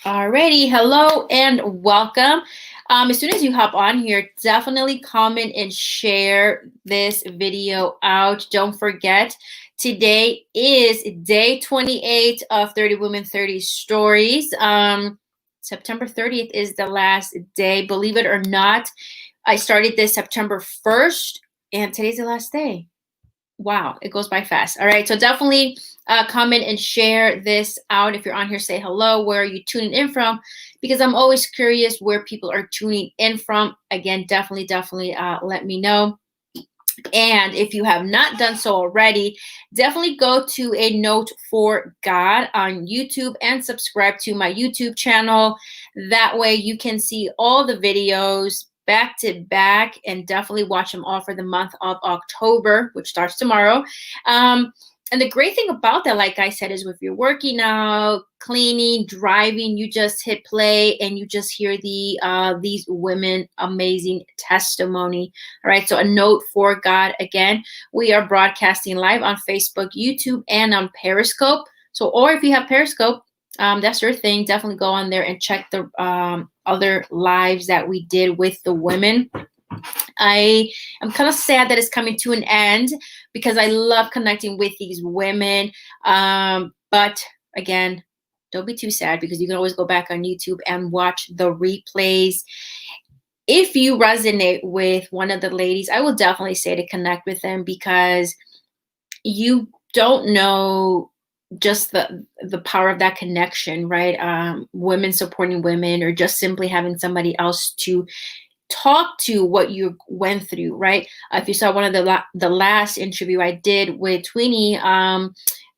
Alrighty, hello and welcome. As soon as you hop on here, definitely comment and share this video out. Don't forget, today is day 28 of 30 Women, 30 Stories. September 30th is the last day. Believe it or not, I started this September 1st, and today's the last day. Wow, it goes by fast. All right, so definitely comment and share this out. If you're on here, say hello. Where are you tuning in from? Because I'm always curious where people are tuning in from. Again, definitely let me know. And if you have not done so already, definitely go to A Note for God on YouTube and subscribe to my YouTube channel. That way you can see all the videos back to back and definitely watch them all for the month of October, which starts tomorrow. And the great thing about that, like I said, is if you're working out, cleaning, driving, you just hit play and you just hear these women amazing testimony. All right. So A Note for God. Again, we are broadcasting live on Facebook, YouTube, and on Periscope. So, or if you have Periscope, that's your thing. Definitely go on there and check the other lives that we did with the women. I am kind of sad that it's coming to an end because I love connecting with these women. But again, don't be too sad because you can always go back on YouTube and watch the replays. If you resonate with one of the ladies, I will definitely say to connect with them because you don't know just the power of that connection, right? Women supporting women, or just simply having somebody else to talk to what you went through, right? If you saw one of the last interview I did with Tweenie,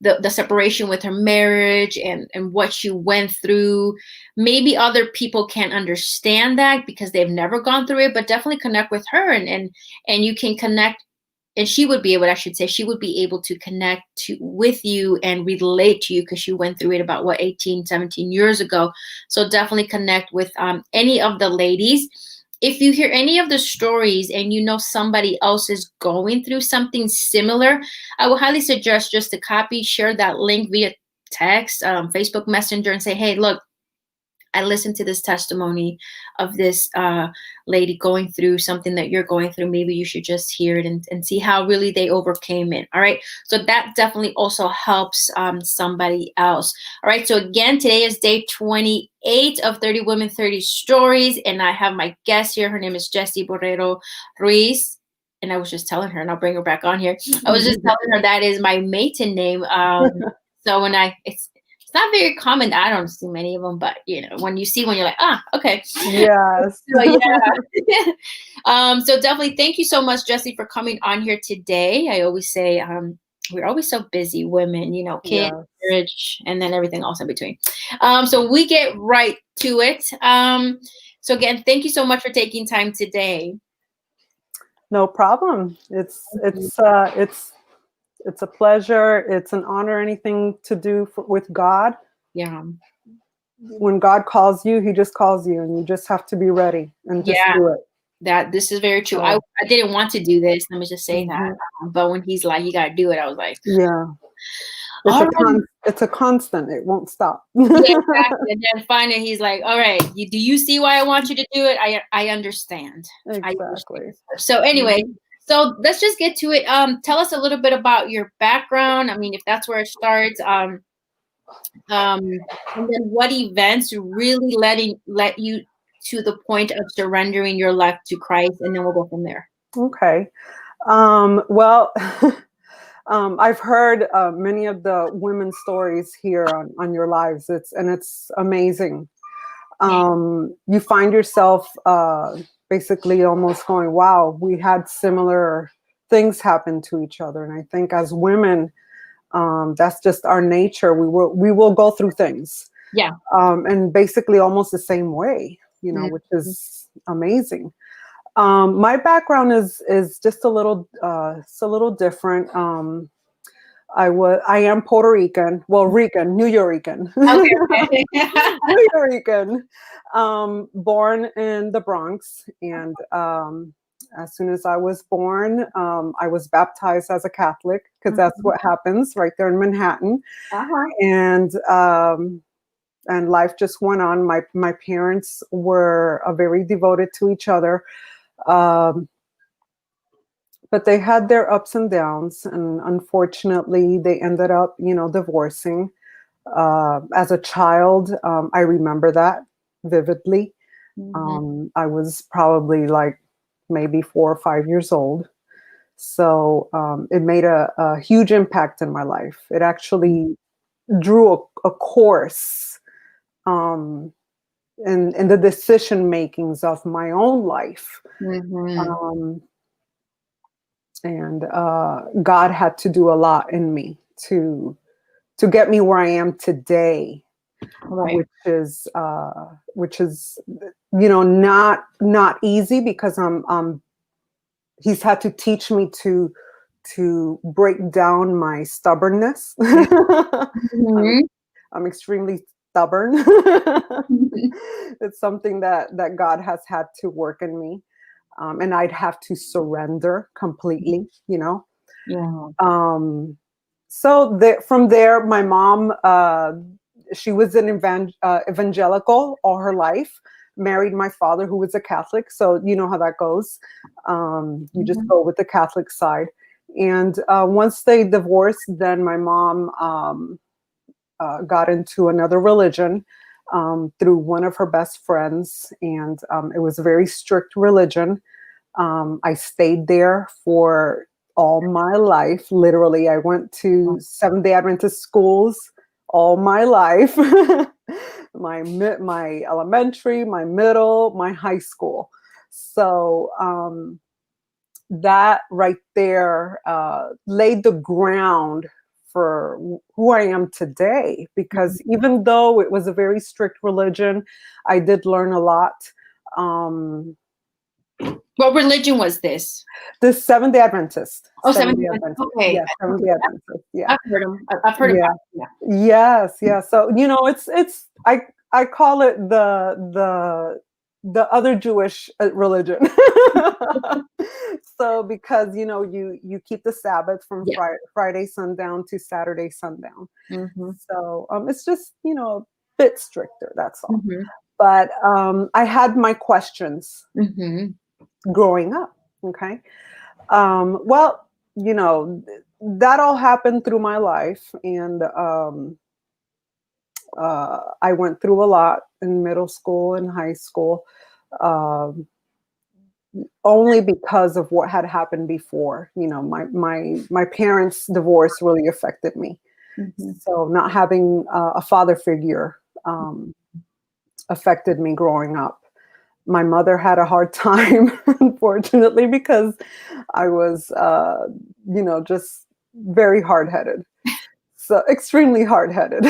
the separation with her marriage and what she went through, maybe other people can't understand that because they've never gone through it, but definitely connect with her and you can connect. And she would be able, I should say, she would be able to connect with you and relate to you because she went through it about 18, 17 years ago. So definitely connect with any of the ladies. If you hear any of the stories and you know somebody else is going through something similar, I would highly suggest just to copy, share that link via text, Facebook Messenger, and say, hey, look, I listened to this testimony of this lady going through something that you're going through. Maybe you should just hear it and see how really they overcame it. All right. So that definitely also helps somebody else. All right. So again, today is day 28 of 30 Women, 30 Stories. And I have my guest here. Her name is Jessie Borrero Ruiz. And I was just telling her, and I'll bring her back on here. I was just telling her that is my maiden name. So when it's not very common. I don't see many of them, but when you see one, you're like, okay. Yes. So yeah. So definitely thank you so much, Jessie, for coming on here today. I always say we're always so busy, women, kids, Yes. marriage, and then everything else in between. So we get right to it. So again, thank you so much for taking time today. No problem. It's a pleasure. It's an honor. Anything to do with God. Yeah. When God calls you, He just calls you, and you just have to be ready and just do it. This is very true. I didn't want to do this. Let me just say that. But when He's like, you got to do it, I was like, yeah. It's a constant. It won't stop. Yeah, exactly. And then finally He's like, all right, do you see why I want you to do it? I understand. Exactly. I understand. So anyway, so let's just get to it. Tell us a little bit about your background. I mean, if that's where it starts. And then what events really let you to the point of surrendering your life to Christ, and then we'll go from there. Okay. Well, I've heard many of the women's stories here on your lives. It's amazing. You find yourself basically almost going, wow, we had similar things happen to each other. And I think as women, that's just our nature. We will go through things. Yeah. And basically almost the same way, which is amazing. My background is just a little different. I am Puerto Rican. Well, New Yorican. Okay. New Yorican. Born in the Bronx, and as soon as I was born, I was baptized as a Catholic because that's what happens right there in Manhattan. Uh-huh. And and life just went on. My parents were very devoted to each other. Um, but they had their ups and downs, and unfortunately they ended up, divorcing. As a child, I remember that vividly. I was probably like maybe 4 or 5 years old. So it made a huge impact in my life. It actually drew a course um, in the decision makings of my own life. Um, and God had to do a lot in me to get me where I am today, Right. which is not easy, because he's had to teach me to break down my stubbornness. I'm, Mhm. I'm extremely stubborn. It's something that God has had to work in me, and I'd have to surrender completely. Yeah. So from there, my mom, she was an evangelical all her life, married my father, who was a Catholic. So you know how that goes. You just go with the Catholic side. And once they divorced, then my mom got into another religion through one of her best friends. And it was a very strict religion. I stayed there for all my life. Literally, I went to Seventh-day Adventist schools all my life. My elementary, my middle, my high school. So that right there laid the ground for who I am today. Because even though it was a very strict religion, I did learn a lot. What religion was this? The Seventh-day Adventist. Oh, Seventh-day 7th. Adventist. Okay. Yeah, Seventh-day Adventist. Yeah. I've heard them. I've heard Yeah. about them. Yes, yeah. So it's I call it the other Jewish religion. So because you keep the Sabbath from Yeah. Friday sundown to Saturday sundown. Mm-hmm. So it's just a bit stricter. That's all. Mm-hmm. But I had my questions Mm-hmm. growing up. Okay. Well, that all happened through my life, and I went through a lot in middle school and high school, um, only because of what had happened before. My parents' divorce really affected me. Mm-hmm. So not having a father figure affected me growing up. My mother had a hard time, unfortunately, because I was, just very hard-headed. So extremely hard-headed.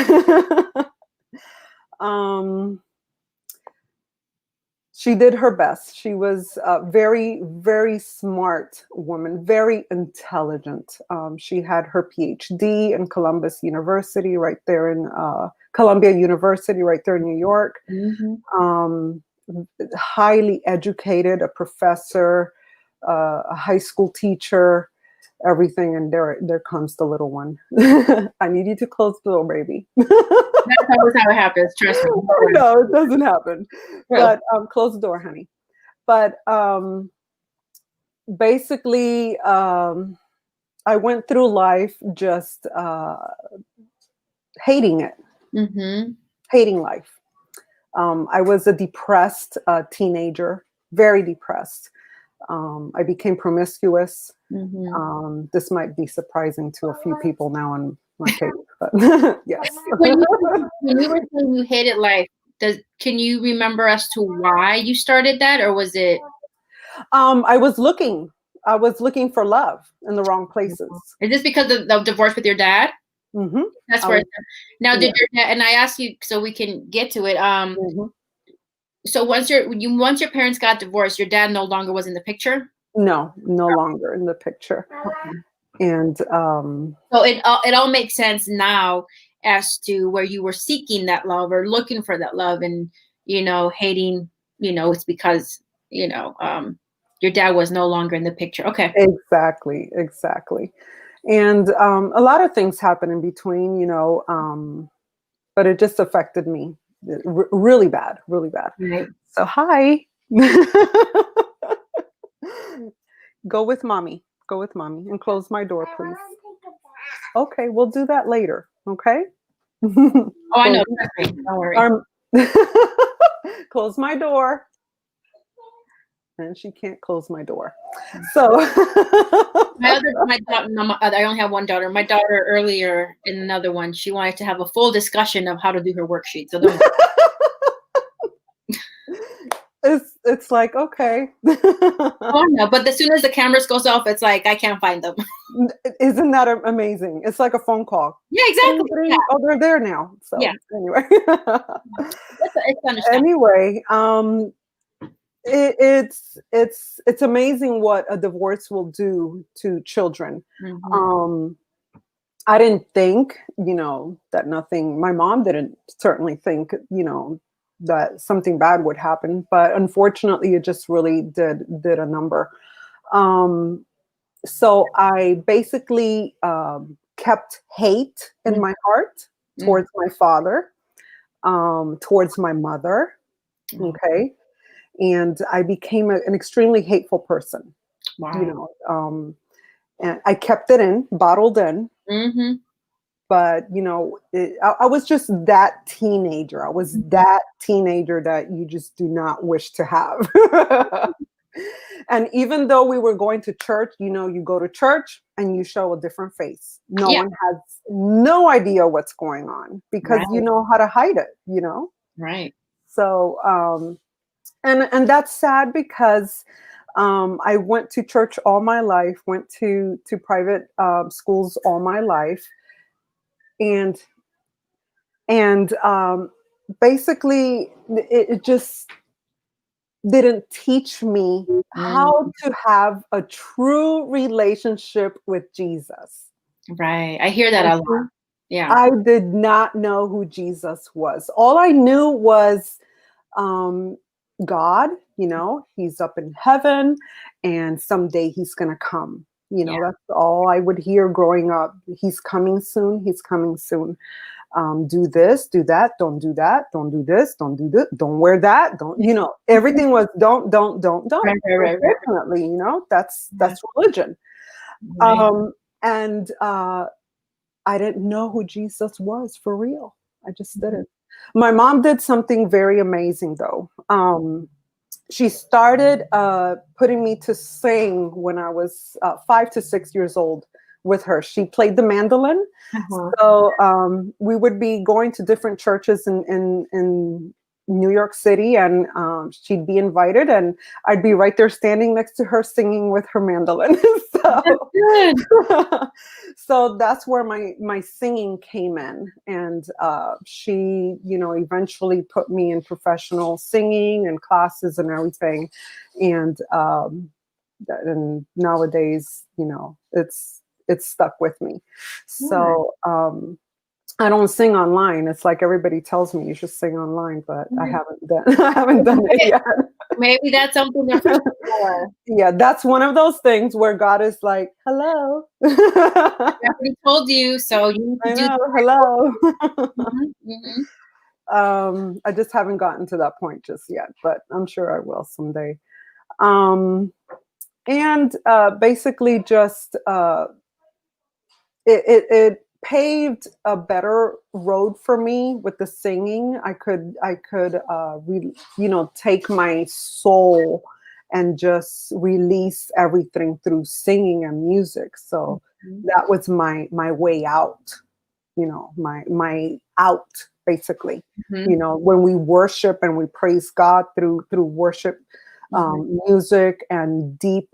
She did her best. She was a very, very smart woman, very intelligent. She had her PhD in Columbus University, right there in Columbia University, right there in New York. Mm-hmm. Highly educated, a professor, a high school teacher, everything. And there comes the little one. I need you to close the door, baby. That's always how it happens. Trust me. No, it doesn't happen. But close the door, honey. But basically, I went through life just hating it, Mm-hmm. hating life. I was a depressed teenager, very depressed. I became promiscuous. Mm-hmm. This might be surprising to a few people now on my page, but yes. When you were saying you hated life, can you remember as to why you started that, or was it? I was looking for love in the wrong places. Is this because of the divorce with your dad? Mm-hmm. That's where. Now, did yeah. your dad? And I asked you so we can get to it. Mm-hmm. So once your parents got divorced, your dad no longer was in the picture. No longer in the picture. And so it all makes sense now as to where you were seeking that love or looking for that love, and hating. It's because your dad was no longer in the picture. Okay. Exactly. And a lot of things happen in between. but it just affected me really bad, really bad. Right. So hi. Go with mommy. Go with mommy and close my door, please. Okay, we'll do that later. Okay. Oh, I know. Don't worry. Close my door. And she can't close my door. So I only have one daughter. My daughter earlier in another one, she wanted to have a full discussion of how to do her worksheet. So don't. it's like, okay. Oh no, but as soon as the cameras goes off, it's like I can't find them. Isn't that amazing? It's like a phone call. Yeah, exactly. Yeah. Oh, they're there now. So yeah. Anyway. It's understandable. Anyway, it's amazing what a divorce will do to children. Mm-hmm. I didn't think, that nothing, my mom didn't certainly think, that something bad would happen, but unfortunately it just really did a number. So I basically kept hate in my heart towards my father, towards my mother. Okay. And I became an extremely hateful person. Wow. And I kept it in, bottled in. Mm-hmm. But, I was just that teenager. I was that teenager that you just do not wish to have. And even though we were going to church, you go to church and you show a different face. No one has no idea what's going on because you know how to hide it, Right. So, and that's sad because I went to church all my life, went to private schools all my life. And basically it just didn't teach me how to have a true relationship with Jesus. Right. I hear that a lot. Yeah. I did not know who Jesus was. All I knew was God, he's up in heaven and someday he's going to come. That's all I would hear growing up. He's coming soon. He's coming soon. Do this, do that. Don't do that. Don't do this. Don't do this. Don't wear that. Don't, everything was don't. Right. Definitely, that's religion. Right. And I didn't know who Jesus was for real. I just didn't. My mom did something very amazing though. She started putting me to sing when I was 5 to 6 years old with her. She played the mandolin. So we would be going to different churches in New York City, and she'd be invited, and I'd be right there standing next to her singing with her mandolin. So that's where my singing came in, and she eventually put me in professional singing and classes and everything, and nowadays it's stuck with me. So I don't sing online. It's like everybody tells me you should sing online, but I haven't done it yet. Maybe that's something different. Yeah, that's one of those things where God is like, hello. I already told you, so you need to hello. Mm-hmm. I just haven't gotten to that point just yet, but I'm sure I will someday. And basically just it paved a better road for me with the singing. I could take my soul and just release everything through singing and music. So that was my way out, my out basically. When we worship and we praise God through worship, music and deep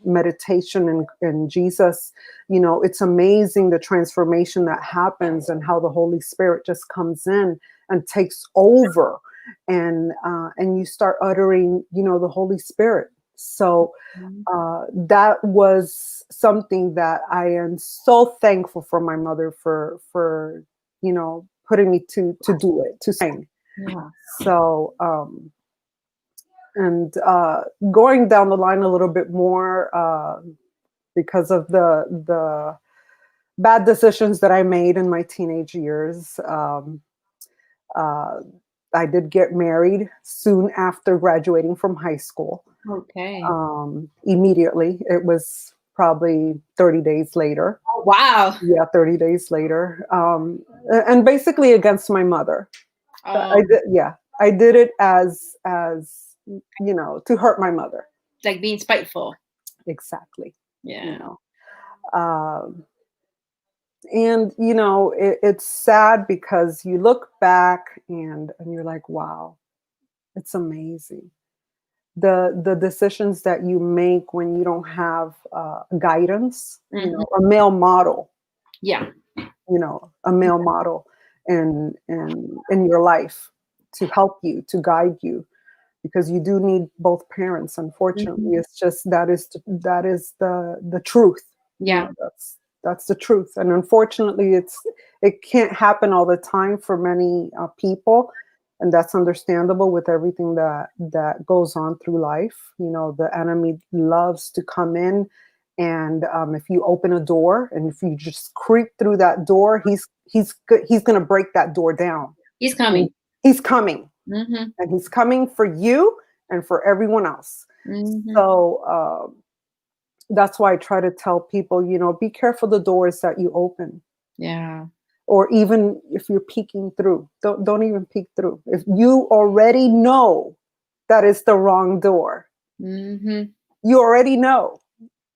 meditation in Jesus, it's amazing the transformation that happens and how the Holy Spirit just comes in and takes over, and you start uttering, the Holy Spirit. So that was something that I am so thankful for my mother for putting me to do it, to sing. Yeah. So and going down the line a little bit more, because of the bad decisions that I made in my teenage years, Uh, I did get married soon after graduating from high school. Okay. Immediately. It was probably 30 days later. Oh, wow. Yeah, 30 days later. And basically against my mother. I Um, did, yeah, I did it to hurt my mother. like being spiteful. Exactly. You Yeah. know, um, and it's sad because you look back and you're like, wow, it's amazing. The decisions that you make when you don't have guidance, Mhm. a male model, Yeah. a male model in your life to help you, to guide you, because you do need both parents. Unfortunately, Mhm. it's just that is the truth. Yeah. That's the truth, and unfortunately, it can't happen all the time for many people, and that's understandable with everything that goes on through life. The enemy loves to come in, and if you open a door and if you just creep through that door, he's going to break that door down. He's And coming. he's coming, Mhm. and he's coming for you and for everyone else. Mhm. So that's why I try to tell people, be careful the doors that you open, Yeah. or even if you're peeking through, don't even peek through. If you already know that it's the wrong door, Mhm. you already know.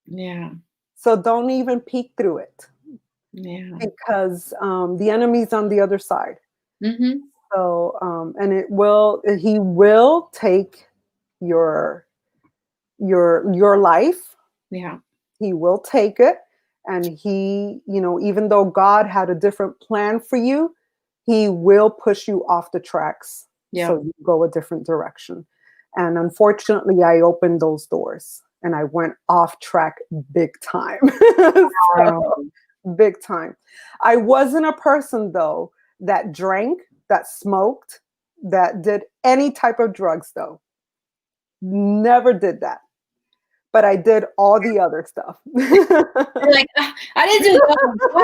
Yeah. So don't even peek through it, Yeah. because the enemy's on the other side. Mhm. So and he will take your your life. Yeah. He will take it. And even though God had a different plan for you, he will push you off the tracks Yeah. so you go a different direction. And unfortunately, I opened those doors and I went off track big time. Wow. So, big time. I wasn't a person, though, that drank, that smoked, that did any type of drugs, though. Never did that. But I did all the other stuff. You're like, "Ah, I didn't do that, but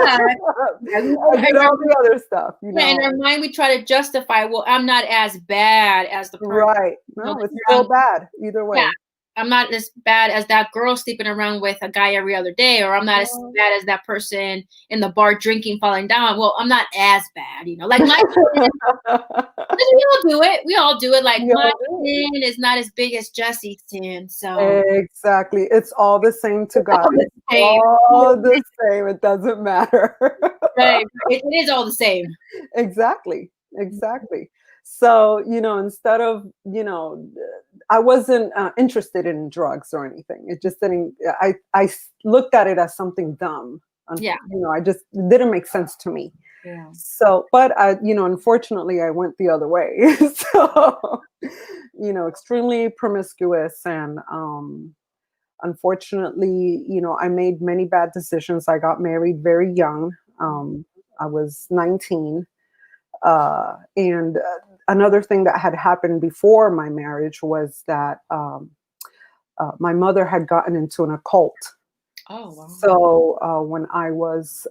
yeah, I did all the other stuff, yeah, in our mind, we try to justify, well, I'm not as bad as the person, Right. No, that it's you're still around. bad either Yeah. way. I'm not as bad as that girl sleeping around with a guy every other day, or I'm not as Oh. bad as that person in the bar drinking, falling down. Well, I'm not as bad, Like my sin, we all do it. We all do it. Like We my all do. sin is not as big as Jessie's sin, so Exactly. It's all the same to it's God. all the It's same. all the same. It doesn't matter. Right. It is all the same. Exactly. Exactly. So, instead of, I wasn't interested in drugs or anything. It just didn't, looked at it as something dumb. Yeah. I just, it didn't make sense to me. Yeah. So, but unfortunately, I went the other way. So, extremely promiscuous, and unfortunately, I made many bad decisions. I got married very young. I was 19, and another thing that had happened before my marriage was that my mother had gotten into an occult. Oh, wow. So when I was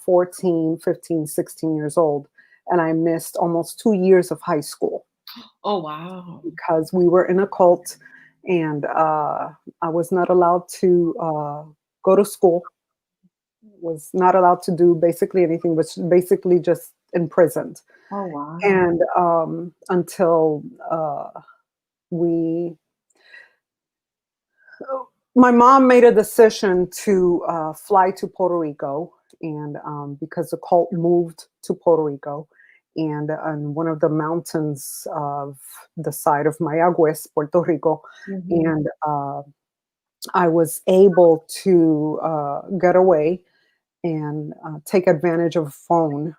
14, 15, 16 years old, and I missed almost 2 years of high school Oh, wow. because we were in a cult, and I was not allowed to go to school, was not allowed to do basically anything, was basically just imprisoned. Oh, wow. And until we my mom made a decision to fly to Puerto Rico, and because the cult moved to Puerto Rico, and on one of the mountains of the side of Mayagüez, Puerto Rico, Mhm. and I was able to get away and take advantage of a phone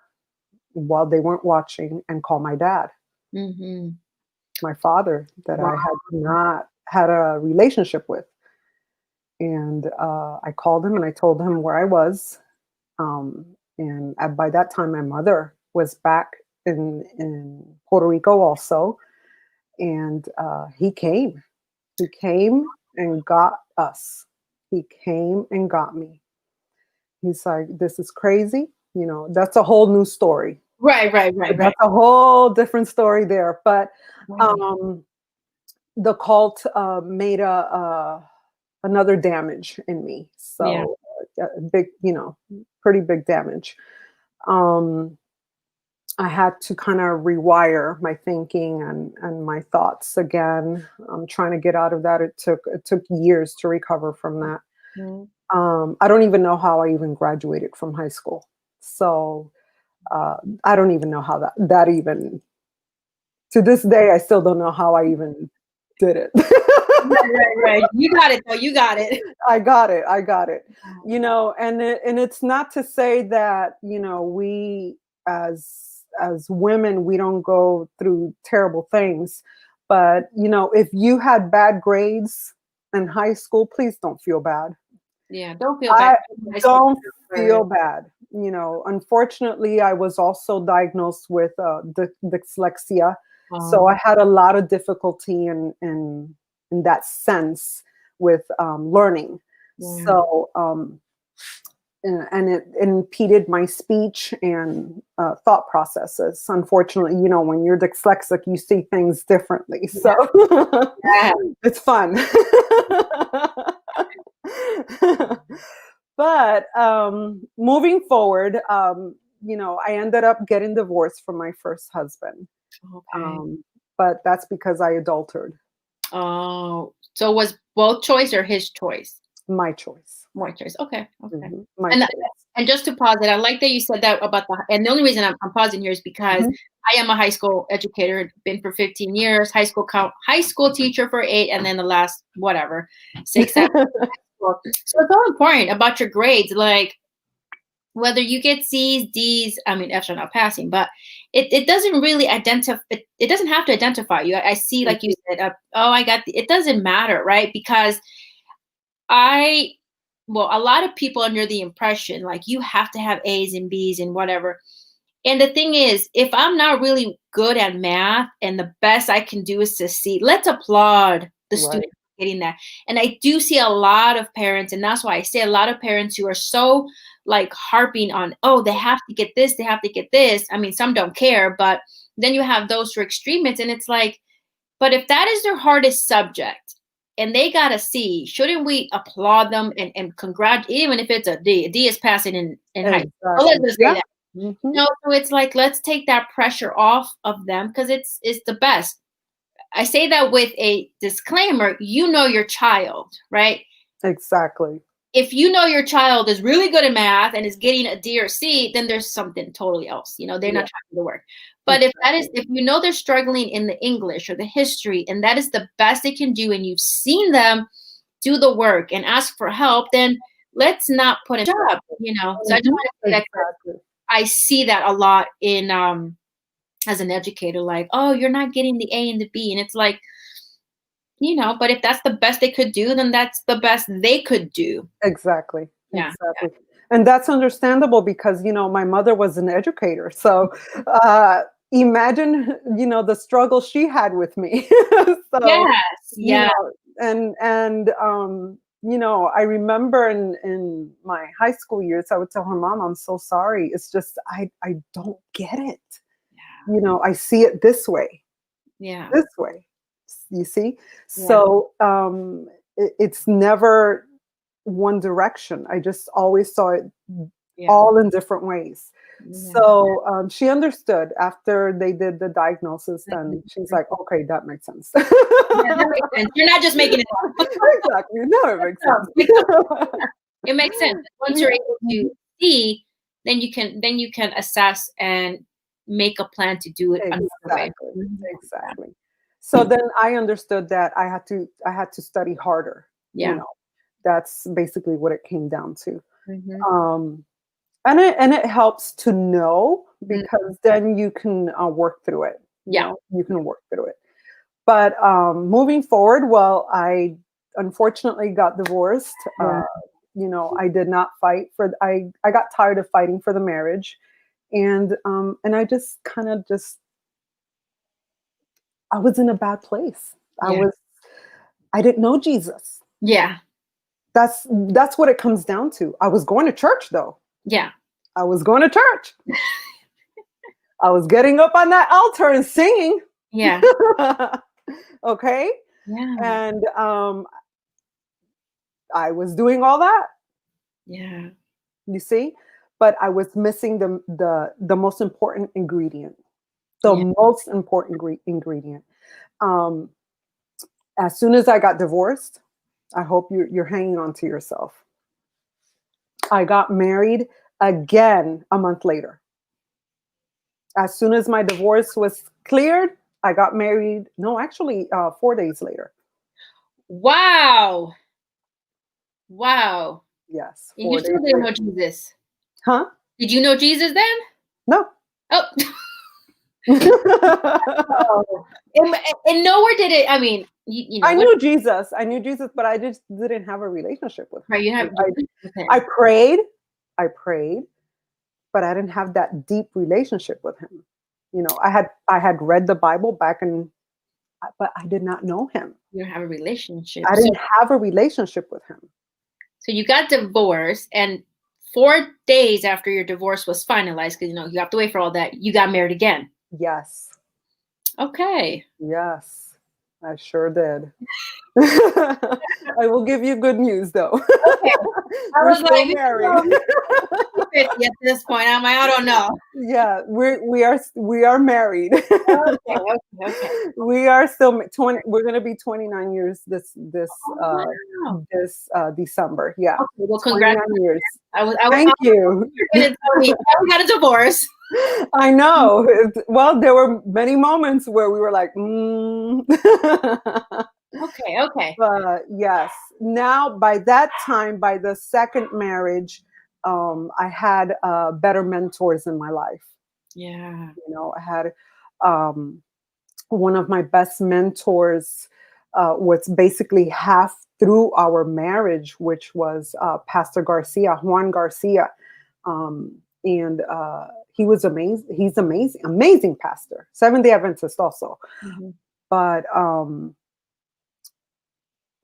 while they weren't watching and call my dad, Mhm. my father, that Wow. I had not had a relationship with. And I called him and I told him where I was. And by that time, my mother was back in Puerto Rico also. And he came. He came and got us. He came and got me. He's like, this is crazy. That's a whole new story. Right. That's a whole different story there. But Wow. um, the cult made another damage in me. Yeah. So big, pretty big damage. Um, I had to kind of rewire my thinking and my thoughts again. I'm trying to get out of that. It took years to recover from that. Mhm. I don't even know how I even graduated from high school. So I don't even know how that even, to this day, I still don't know how I even did it. Right. You got it though. You got it. I got it. I got it. Wow. And it's not to say that, we as women, we don't go through terrible things, but if you had bad grades in high school, please don't feel bad. Yeah. Don't feel bad. I High school don't for feel bad. Unfortunately, I was also diagnosed with dyslexia, so I had a lot of difficulty in that sense with learning. yeah. So and it impeded my speech and thought processes. Unfortunately, when you're dyslexic, you see things differently. So Yeah. it's fun. But moving forward, I ended up getting divorced from my first husband. Okay. Um, but that's because I adultered. Oh, so was both choice or his choice? My choice. My choice. Okay. My And choice. and just to pause it, I like that you said that about and the only reason I'm pausing here is because Mhm. I am a high school educator, been for 15 years, high school teacher for 8, and then the last whatever 6, 7. So it's so important about your grades, like whether you get C's, D's, I mean F's are not passing, but it doesn't really identify. It doesn't have to identify you. I see, like you said, oh, I got. It doesn't matter, right? Because I, well, a lot of people under the impression like you have to have A's and B's and whatever. And the thing is, if I'm not really good at math and the best I can do is to see, let's applaud the Right. student getting that. And I do see a lot of parents, and that's why I say a lot of parents who are so like harping on, oh, they have to get this, they have to get this. I mean, some don't care, but then you have those who are extremists, and it's like, but if that is their hardest subject and they got a C, shouldn't we applaud them and congratulate, even if it's a D? A D is passing in high school. So let's Exactly. just say Yeah. that. Mhm. No, so it's like let's take that pressure off of them because it's the best. I say that with a disclaimer. You know your child, right? Exactly. If you know your child is really good at math and is getting a D or C, then there's something totally else. They're not Yeah. trying to work. But Exactly. if you know they're struggling in the English or the history, and that is the best they can do, and you've seen them do the work and ask for help, then let's not put a job. So I just Mhm. want to say that 'cause Exactly. I see that a lot in as an educator, like, oh, you're not getting the A and the B. And it's like, but if that's the best they could do, then that's the best they could do. Exactly. Yeah. Exactly. And that's understandable because, my mother was an educator. So imagine, the struggle she had with me. So, Yes. you Yeah. know, I remember in my high school years, I would tell her, Mom, I'm so sorry. It's just I don't get it. I see it this way. Yeah. This way. You see? Yeah. So it's never one direction. I just always saw it Yeah. all in different ways. Yeah. So she understood after they did the diagnosis, then she's like, okay, that makes sense. Yeah, that makes sense. You're not just making it up. Exactly. No, it makes No, sense. it makes sense. Once Yeah. you're able to Mhm. see, then you can assess and make a plan to do it another way. Exactly. Mhm. Exactly. So then I understood that I had to study harder, you Yeah. know. That's basically what it came down to. Mhm. Um, and it helps to know Mm, because then you can work through it. yeah. You can work through it. But moving forward, well, I unfortunately got divorced. Yeah. I did not fight for. I got tired of fighting for the marriage, and I just kind of just I was in a bad place. I Yeah. was. I didn't know Jesus. Yeah. That's what it comes down to. I was going to church though. Yeah. I was going to church. I was getting up on that altar and singing. Yeah. Okay. Yeah. And I was doing all that, Yeah. you see, but I was missing the most important ingredient. The Yeah. most important ingredient. Um, as soon as I got divorced, I hope you're hanging on to yourself. I got married again a month later. As soon as my divorce was cleared, I got married. No, actually, 4 days later. Wow. Wow. Yes, And you four still days didn't later. know Jesus. Huh? Did you know Jesus then? No. Oh. Oh. And nowhere did it, I mean, I what, knew Jesus. I knew Jesus, but I just didn't have a relationship with him. right, you have with I him. prayed. I prayed, but I didn't have that deep relationship with him. I had read the Bible back in, but I did not know him. You don't have a relationship. I So didn't have a relationship with him. you got divorced, and 4 days after your divorce was finalized, because you have to wait for all that, you got married again. Yes. Okay. Yes. I sure did. I will give you good news though. Okay. I We're was still like, married. 50 at this point. I'm like, I don't know. Yeah, we are married. Okay, okay, okay. We are still 20. We're going to be 29 years Oh, wow. this December. Yeah, Okay, well, 29 congratulations. years. I Thank was you. you're gonna tell me how we got a divorce. I know. Well, there were many moments where we were like, mm. Okay, okay. But yes, now by that time, by the second marriage, I had better mentors in my life. Yeah. I had um, one of my best mentors was basically half through our marriage, which was Pastor Garcia, Juan Garcia. And he was amazing. He's amazing, amazing pastor, Seventh-day Adventist also. Mhm. But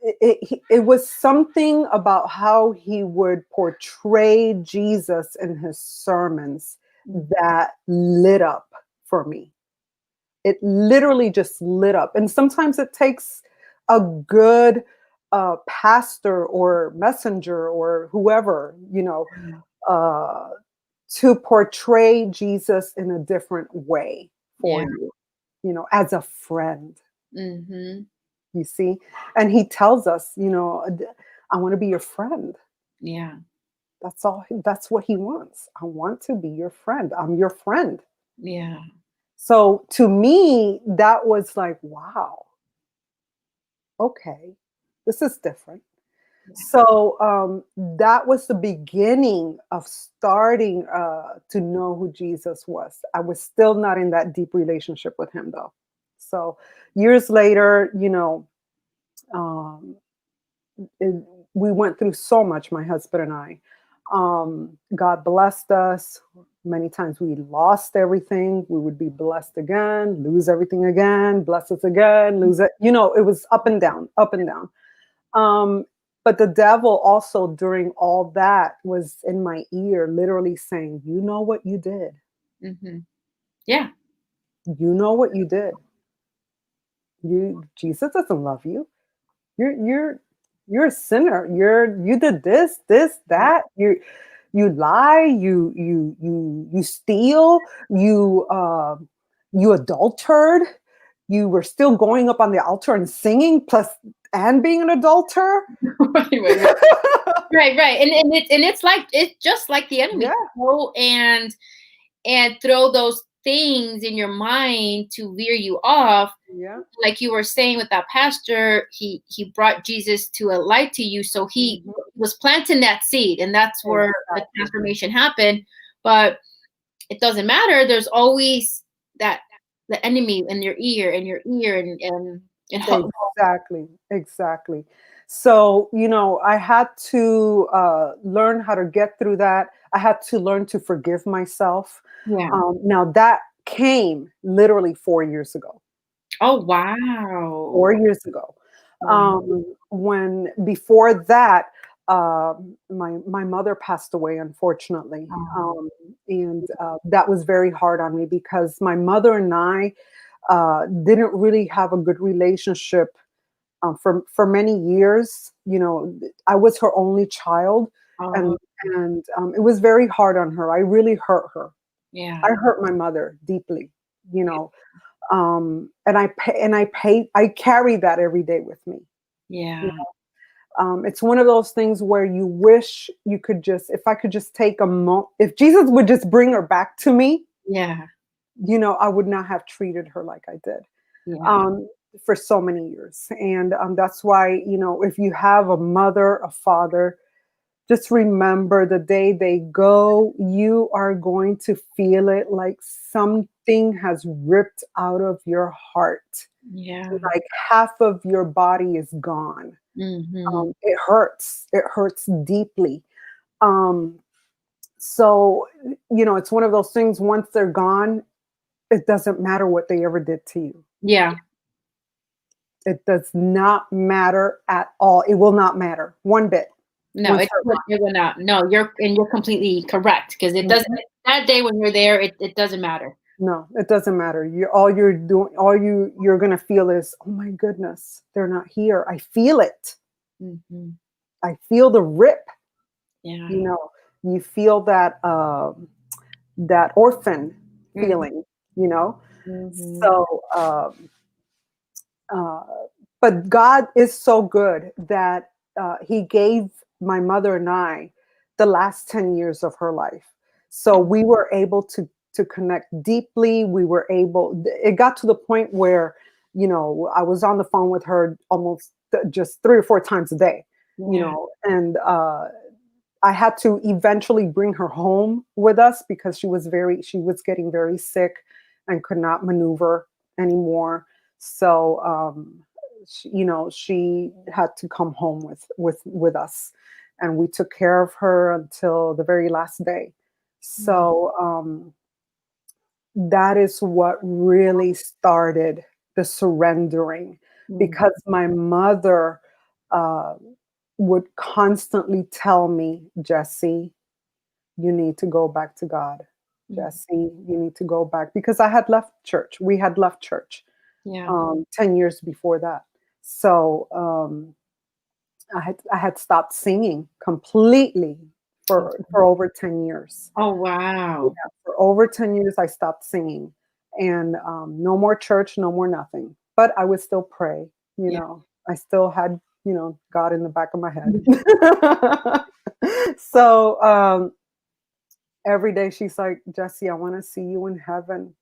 it was something about how he would portray Jesus in his sermons Mhm. that lit up for me. It literally just lit up. And sometimes it takes a good pastor or messenger or whoever, uh, to portray Jesus in a different way for Yeah. you, as a friend, Mhm. you see. And he tells us, I want to be your friend. Yeah. That's all. That's what he wants. I want to be your friend. I'm your friend. Yeah. So to me, that was like, wow, okay, this is different. Yeah. So that was the beginning of starting to know who Jesus was. I was still not in that deep relationship with him, though. So years later, um, it, we went through so much, my husband and I. God blessed us. Many times we lost everything. We would be blessed again, lose everything again, bless us again, lose it. It was up and down, up and down. Um, but the devil also during all that was in my ear, literally saying, "You know what you did. Mhm. Yeah. You know what you did. Jesus doesn't love you. You're a sinner. You did this, that. You lie. You steal. You adultered. You were still going up on the altar and singing, plus and being an adulterer." Right, right, right. Right, right. And it's just like the enemy Yeah, go and throw those things in your mind to veer you off. yeah. Like you were saying with that pastor, he brought Jesus to a light to you, so he Mhm. was planting that seed, and that's where the Exactly. transformation happened. But it doesn't matter. There's always that the enemy in your ear, and Exactly. Exactly. So, I had to learn how to get through that. I had to learn to forgive myself. yeah. Now, that came literally 4 years ago. Oh wow. 4 years ago. Wow. When before that, my mother passed away, unfortunately, Oh, and that was very hard on me because my mother and I didn't really have a good relationship for many years. You know, I was her only child, and oh, it was very hard on her. I really hurt her. I yeah, hurt my mother deeply. You know, and I carry that every day with me. yeah, It's one of those things where you wish you could just, if I could just take a moment, if Jesus would just bring her back to me, yeah, I would not have treated her like I did yeah, um, for so many years. And that's why, if you have a mother, a father, just remember the day they go, you are going to feel it like something has ripped out of your heart. yeah. Like half of your body is gone. Mm-hmm. It hurts. It hurts deeply. Um, so, it's one of those things, once they're gone, it doesn't matter what they ever did to you. Yeah. It does not matter at all. It will not matter one bit No, once they're it would not. No, you're completely correct because it gone. doesn't that day when you're there, it doesn't matter. No, it doesn't matter. All you're gonna feel is, oh my goodness, they're not here. I feel it. Mm-hmm. I feel the rip. Yeah. You know, you feel that orphan Mm-hmm. feeling. You know, Mm-hmm. so. Uh, but God is so good that He gave my mother and I the last 10 years of her life. So we were able to connect deeply. We were able, it got to the point where, I was on the phone with her almost just 3 or 4 times a day, Yeah. and I had to eventually bring her home with us because she was getting very sick and could not maneuver anymore. So, she had to come home with us, and we took care of her until the very last day. So, that is what really started the surrendering, Mm-hmm. because my mother uh, would constantly tell me, Jessie, you need to go back to God. Jesse, you need to go back, because I had left church. We had left church Yeah. 10 years before that. So I had stopped singing completely for over 10 years. Oh Yeah, wow. for over 10 years, I stopped singing, and no more church, no more nothing. But I would still pray. Yeah. I still had, God in the back of my head. So every day she's like, Jessie, I want to see you in heaven.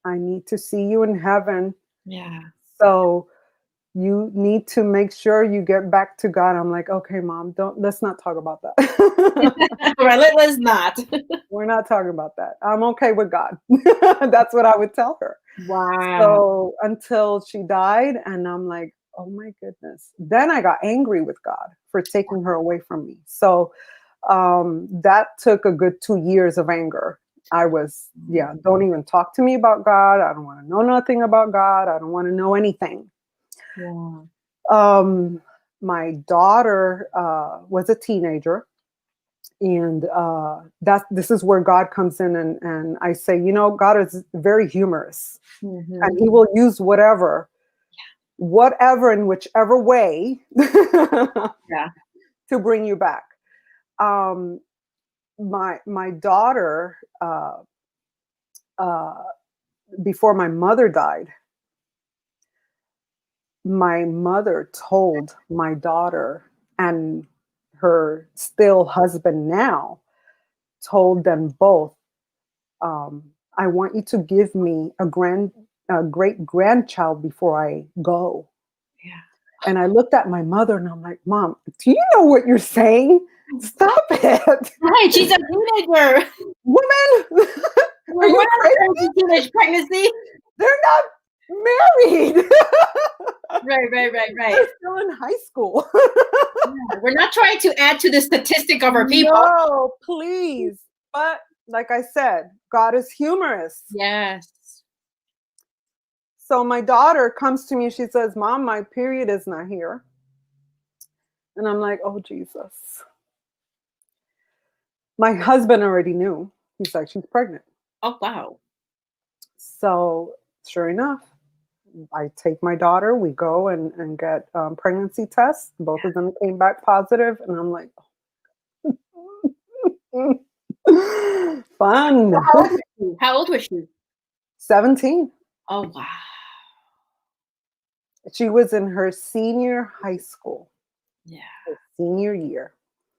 I need to see you in heaven. Yeah. So you need to make sure you get back to God. I'm like, okay, mom, let's not talk about that. Right, let's not. We're not talking about that. I'm okay with God. That's what I would tell her. Wow. So until she died, and I'm like, oh my goodness. Then I got angry with God for taking her away from me. So that took a good 2 years of anger. I was, yeah, don't even talk to me about God. I don't want to know nothing about God. I don't want to know anything. Yeah. Um, my daughter was a teenager, and this is where God comes in, and I say, God is very humorous, Mm-hmm. and He will use whatever in whichever way Yeah. to bring you back. Um, my daughter, uh, before my mother died, my mother told my daughter and her still husband now, told them both, um, I want you to give me a great grandchild before I go. Yeah. And I looked at my mother and I'm like, Mom, do you know what you're saying? Stop it. Right, she's a teenager. Woman, are We're you not crazy? teenage pregnancy. They're not married. Right. They're still in high school. Yeah, we're not trying to add to the statistic of our people. No, please. But like I said, God is humorous. Yes. So my daughter comes to me, she says, Mom, my period is not here. And I'm like, oh, Jesus. My husband already knew. He's like, she's pregnant. Oh, wow. So sure enough, I take my daughter, we go and get pregnancy tests. Both of them came back positive, and I'm like, fun. How old was she? How old was she? 17. Oh, wow. She was in her senior high school, Yeah. her senior year.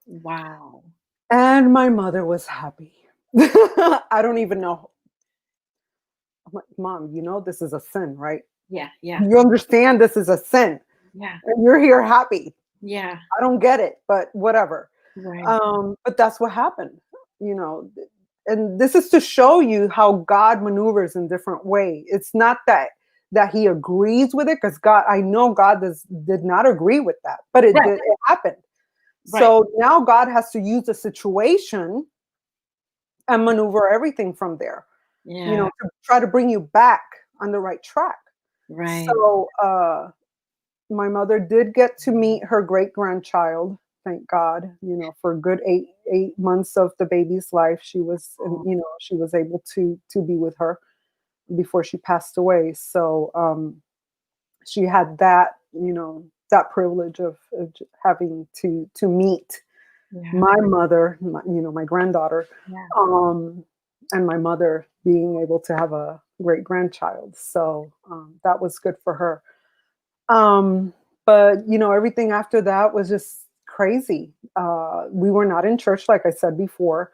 Wow. And my mother was happy. I don't even know. I'm like, Mom, you know this is a sin, right? Yeah. Yeah. You understand this is a sin. Yeah. And you're here happy. Yeah. I don't get it, but whatever. Right. But that's what happened, you know. And this is to show you how God maneuvers in different ways. It's not that he agrees with it, because God, I know God did not agree with that, but it Right. did, it happened. Right. So now God has to use the situation and maneuver everything from there, you know, to try to bring you back on the right track. Right. So my mother did get to meet her great grandchild. Thank God, you know, for a good eight months of the baby's life, she was, you know, she was able to be with her before she passed away. So she had that, you know, that privilege of having to meet my mother, you know, my granddaughter, and my mother being able to have a great grandchild. So that was good for her. But you know, everything after that was just crazy. We were not in church, like I said before.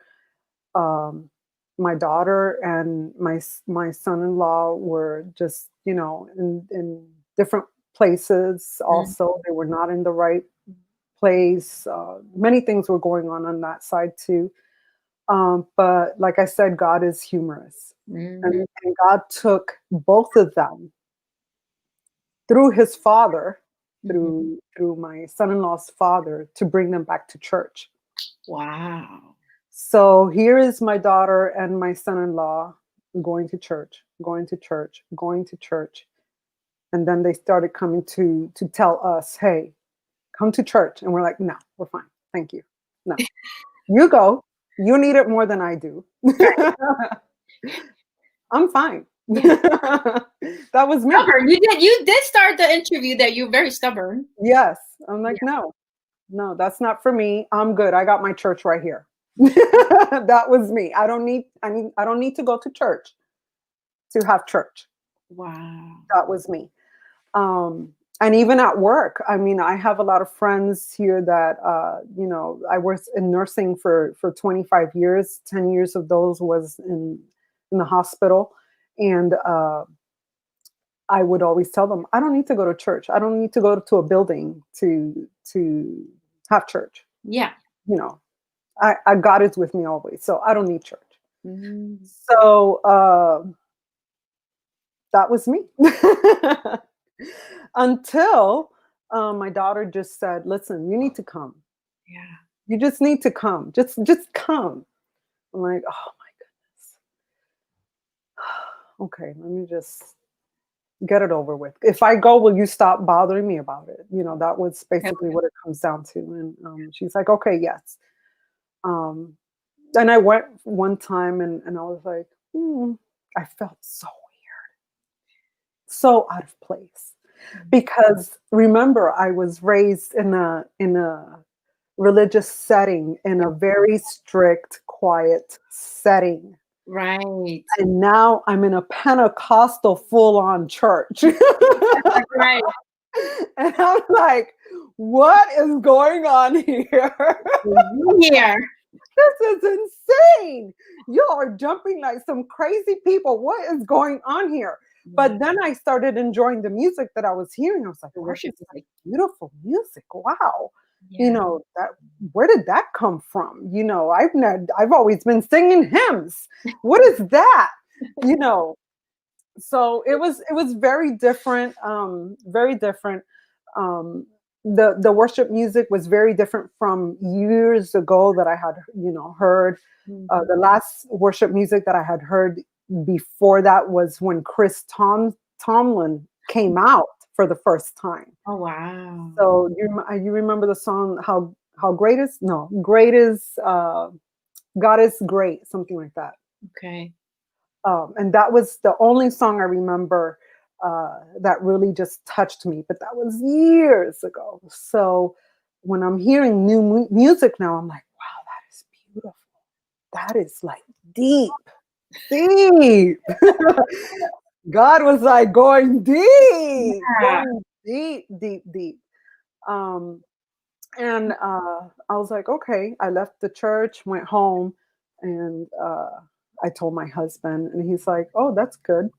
My daughter and my son-in-law were just, you know, in different places. Also, they were not in the right place. Many things were going on that side too. But like I said, God is humorous, and God took both of them through his father, through my son-in-law's father, to bring them back to church. Wow. So here is my daughter and my son-in-law going to church, going to church, going to church. And then they started coming to tell us, hey, come to church. And we're like, no, we're fine. Thank you. No, you go. You need it more than I do. I'm fine. Yeah. That was me. Stubborn. You did start the interview that you're very stubborn. Yes. I'm like, no, that's not for me. I'm good. I got my church right here. That was me. I don't need to go to church to have church. Wow. That was me. And even at work, I mean, I have a lot of friends here that, you know, I was in nursing for 25 years. 10 years of those was in the hospital. And I would always tell them, I don't need to go to church. I don't need to go to a building to have church. Yeah. You know, I God is with me always. So I don't need church. Mm-hmm. So that was me. Until my daughter just said, listen, you need to come. Yeah. You just need to come. Just come. I'm like, oh my goodness. Okay, let me just get it over with. If I go, will you stop bothering me about it? You know, that was basically what it comes down to. And she's like, okay, yes. And I went one time and I was like, I felt so weird, so out of place. Because remember, I was raised in a religious setting, in a very strict, quiet setting. Right. And now I'm in a Pentecostal full-on church. Right. And I'm like, what is going on here? Yeah. This is insane. You are jumping like some crazy people. What is going on here? But then I started enjoying the music that I was hearing. I was like, Worship this is like beautiful music. Wow. Yeah. You know, where did that come from? You know, I've always been singing hymns. What is that? You know, so it was very different, very different. The worship music was very different from years ago that I had, you know, heard. The last worship music that I had heard before that was when Chris Tomlin came out for the first time. Oh, wow. So you remember the song how great is no great is God is great, something like that. Okay. And that was the only song I remember that really just touched me. But that was years ago. So when I'm hearing new music now, I'm like, wow, that is beautiful. That is like deep, deep. God was like Yeah. going deep, deep, deep. Um, and I was like, okay. I left the church, went home, and I told my husband, and he's like, oh, that's good.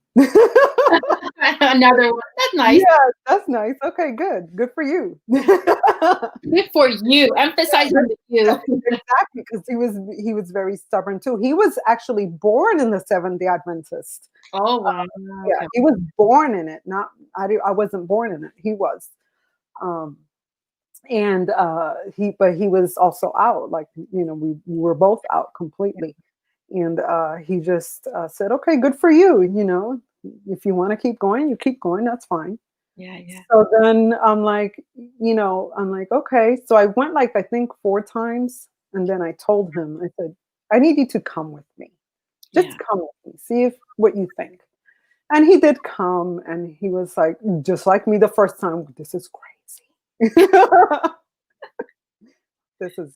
Another one. That's nice. Yeah, that's nice. Okay, good. Good for you. Good for you. Emphasizing the Yeah, you. exactly, because he was very stubborn too. He was actually born in the Seventh Day Adventist. Oh, wow. Yeah, Okay. he was born in it. Not I wasn't born in it. He was. Um, and but he was also out. Like we were both out completely. And he just said, "Okay, good for you. If you want to keep going, you keep going. That's fine." Yeah, yeah. So then I'm like, okay. So I went like I think 4 times, and then I told him, I said, I need you to come with me. Yeah. Just come with me. See if what you think. And he did come, and he was like, just like me the first time. This is crazy. this is.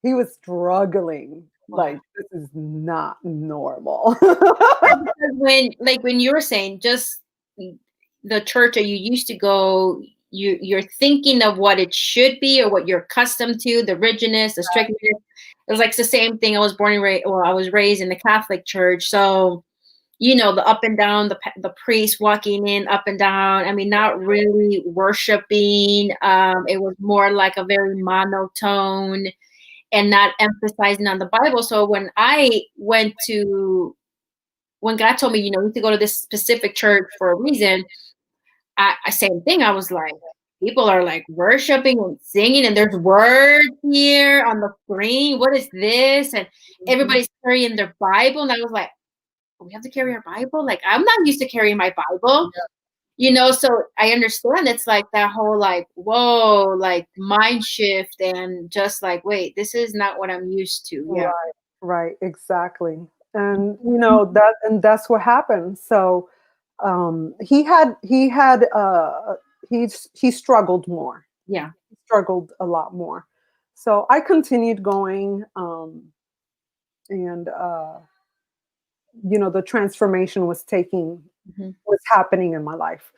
He was struggling. Wow. Like this is not normal. Yeah, because when you were saying just the church that you used to go, you're thinking of what it should be or what you're accustomed to, the rigidness, the strictness. It was like it's the same thing. I was born and raised, well, I was raised in the Catholic Church, so the up and down, the priest walking in up and down. I mean, not really worshiping. It was more like a very monotone and not emphasizing on the Bible. So when God told me, you need to go to this specific church for a reason, I same thing. I was like, people are like worshiping and singing, and there's words here on the screen. What is this? And Mhm. everybody's carrying their Bible, and I was like, we have to carry our Bible. Like I'm not used to carrying my Bible. So I understand it's like that whole like, whoa, like mind shift and just like, wait, this is not what I'm used to. Yeah. Right, right, exactly. And that's what happened. So he struggled more. Yeah. He struggled a lot more. So I continued going, and the transformation Mhm. was happening in my life.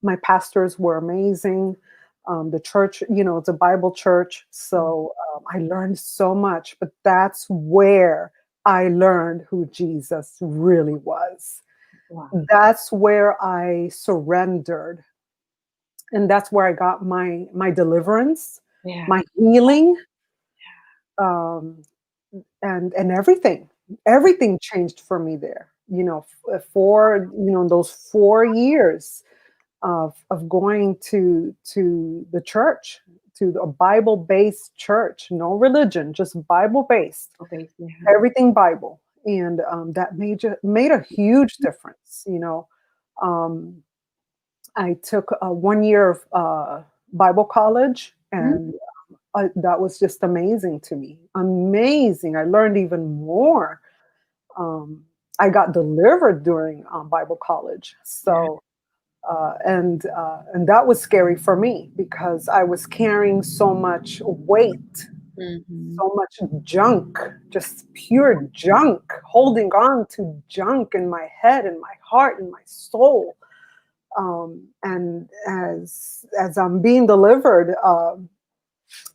My pastors were amazing. The church, it's a Bible church. So I learned so much, but that's where I learned who Jesus really was. Wow. That's where I surrendered. And that's where I got my deliverance, Yeah. my healing, um, and everything changed for me there. For those 4 years of going to the church, to a Bible-based church, no religion, just Bible-based, Okay. Yeah. everything Bible, and that made a huge difference. Um, I took 1 year of Bible college, Mhm. and that was just amazing to me. Amazing! I learned even more. Um, I got delivered during Bible college, Yeah. so and that was scary for me because I was carrying so much weight, Mhm. so much junk, just pure junk, holding on to junk in my head and my heart and my soul. And as I'm being delivered,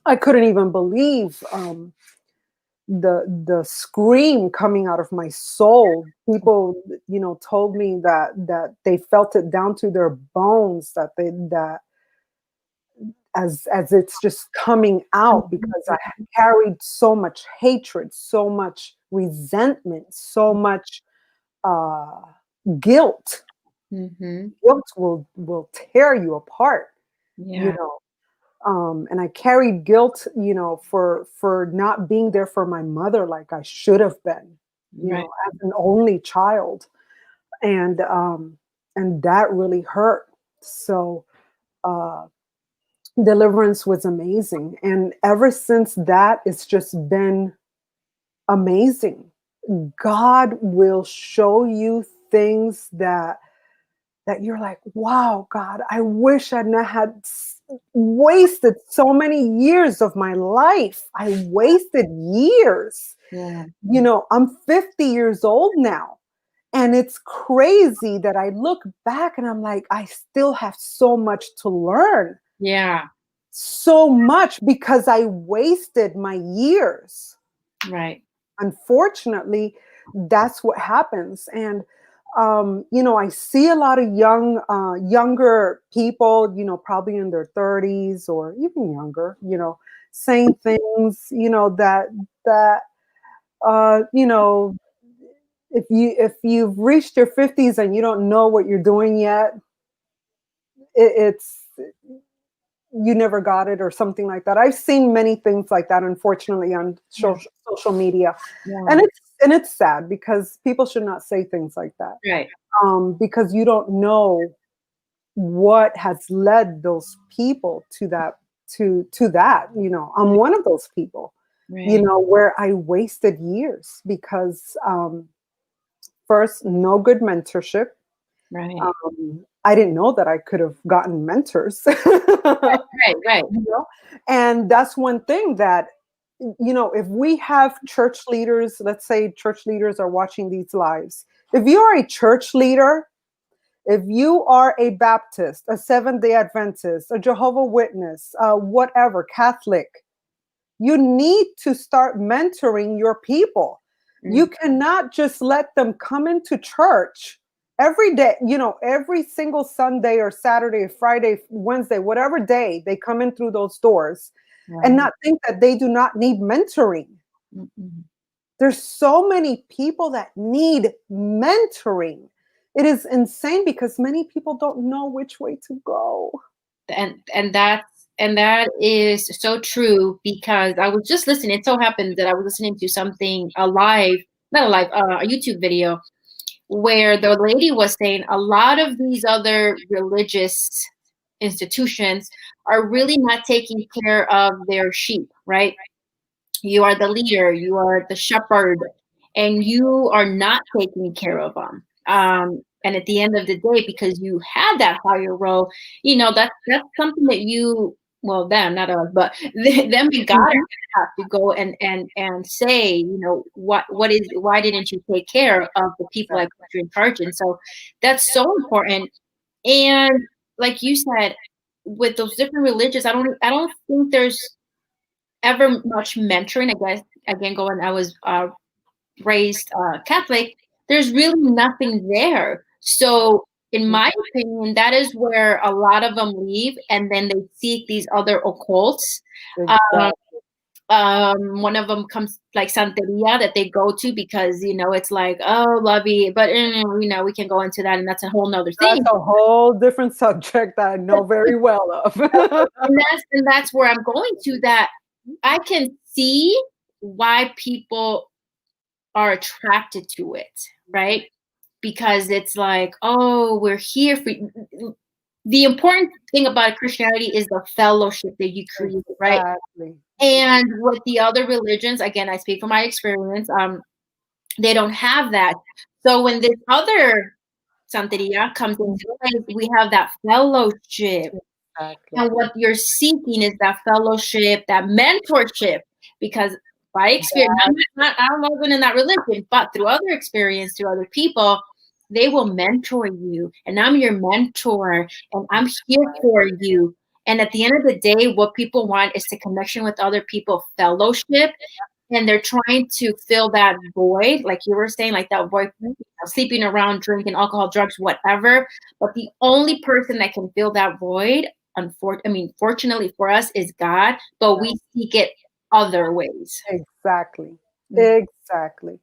I couldn't even believe the scream coming out of my soul. People, told me that they felt it down to their bones, that as it's just coming out because I had carried so much hatred, so much resentment, so much uh, guilt. Mhm. Guilt will tear you apart, you Yeah. know. And I carried guilt, for not being there for my mother like I should have been, Right. as an only child, and that really hurt. So uh, deliverance was amazing. And ever since that, it's just been amazing. God will show you things that you're like, wow, God, I wish I'd not had wasted so many years of my life. I wasted years. Yeah. I'm 50 years old now. And it's crazy that I look back and I'm like, I still have so much to learn. Yeah. So much because I wasted my years. Right. Unfortunately, that's what happens. And I see a lot of younger people, probably in their 30s or even younger, saying things, that uh, you know, if you've reached your 50s and you don't know what you're doing yet, it's you never got it or something like that. I've seen many things like that, unfortunately, on Yeah. social media, Yeah. and it's sad because people should not say things like that, Right. because you don't know what has led those people to that. To that, I'm one of those people, Right. where I wasted years because first, no good mentorship. Right. I didn't know that I could have gotten mentors. Right. Right. you know? And that's one thing that, if we have church leaders, let's say church leaders are watching these lives. If you are a church leader, if you are a Baptist, a Seventh-day Adventist, a Jehovah's Witness, whatever, Catholic, you need to start mentoring your people. You Mm. cannot just let them come into church every day, every single Sunday or Saturday, Friday, Wednesday, whatever day they come in through those doors and Right. not think that they do not need mentoring. Mm-mm. There's so many people that need mentoring. It is insane because many people don't know which way to go. And that is so true because I was just listening. It so happened that I was listening to something a live, not a live, a YouTube video where the lady was saying a lot of these other religious institutions are really not taking care of their sheep, right? You are the leader, you are the shepherd, and you are not taking care of them. And at the end of the day, because you had that higher role, that's something that well, them, not us, but them and God Mhm. have to go and say, why didn't you take care of the people I put you in charge? And so that's so important. And like you said, with those different religions, I don't think there's ever much mentoring. I guess again, going, I was raised Catholic. There's really nothing there. So, in my opinion, that is where a lot of them leave, and then they seek these other occults. Um, Exactly. one of them comes like Santeria that they go to because it's like, oh, lovey, but we can go into that, and that's a whole nother That's thing. a whole different subject that I know very well of. And that's where I'm going to. That I can see why people are attracted to it, right? Because it's like, oh, we're here for you. The important thing about Christianity is the fellowship that you create, right? Exactly. And with the other religions, again, I speak from my experience, they don't have that. So when this other Santeria comes into place, we have that fellowship. Exactly. And what you're seeking is that fellowship, that mentorship, because by experience, I wasn't in that religion, but through other experience, through other people, they will mentor you. And I'm your mentor, and I'm here for you. And at the end of the day, what people want is to connection with other people, fellowship, and they're trying to fill that void, like you were saying, like that void, sleeping around, drinking alcohol, drugs, whatever. But the only person that can fill that void, fortunately for us, is God. But we seek it other ways. Exactly. Mm. Exactly.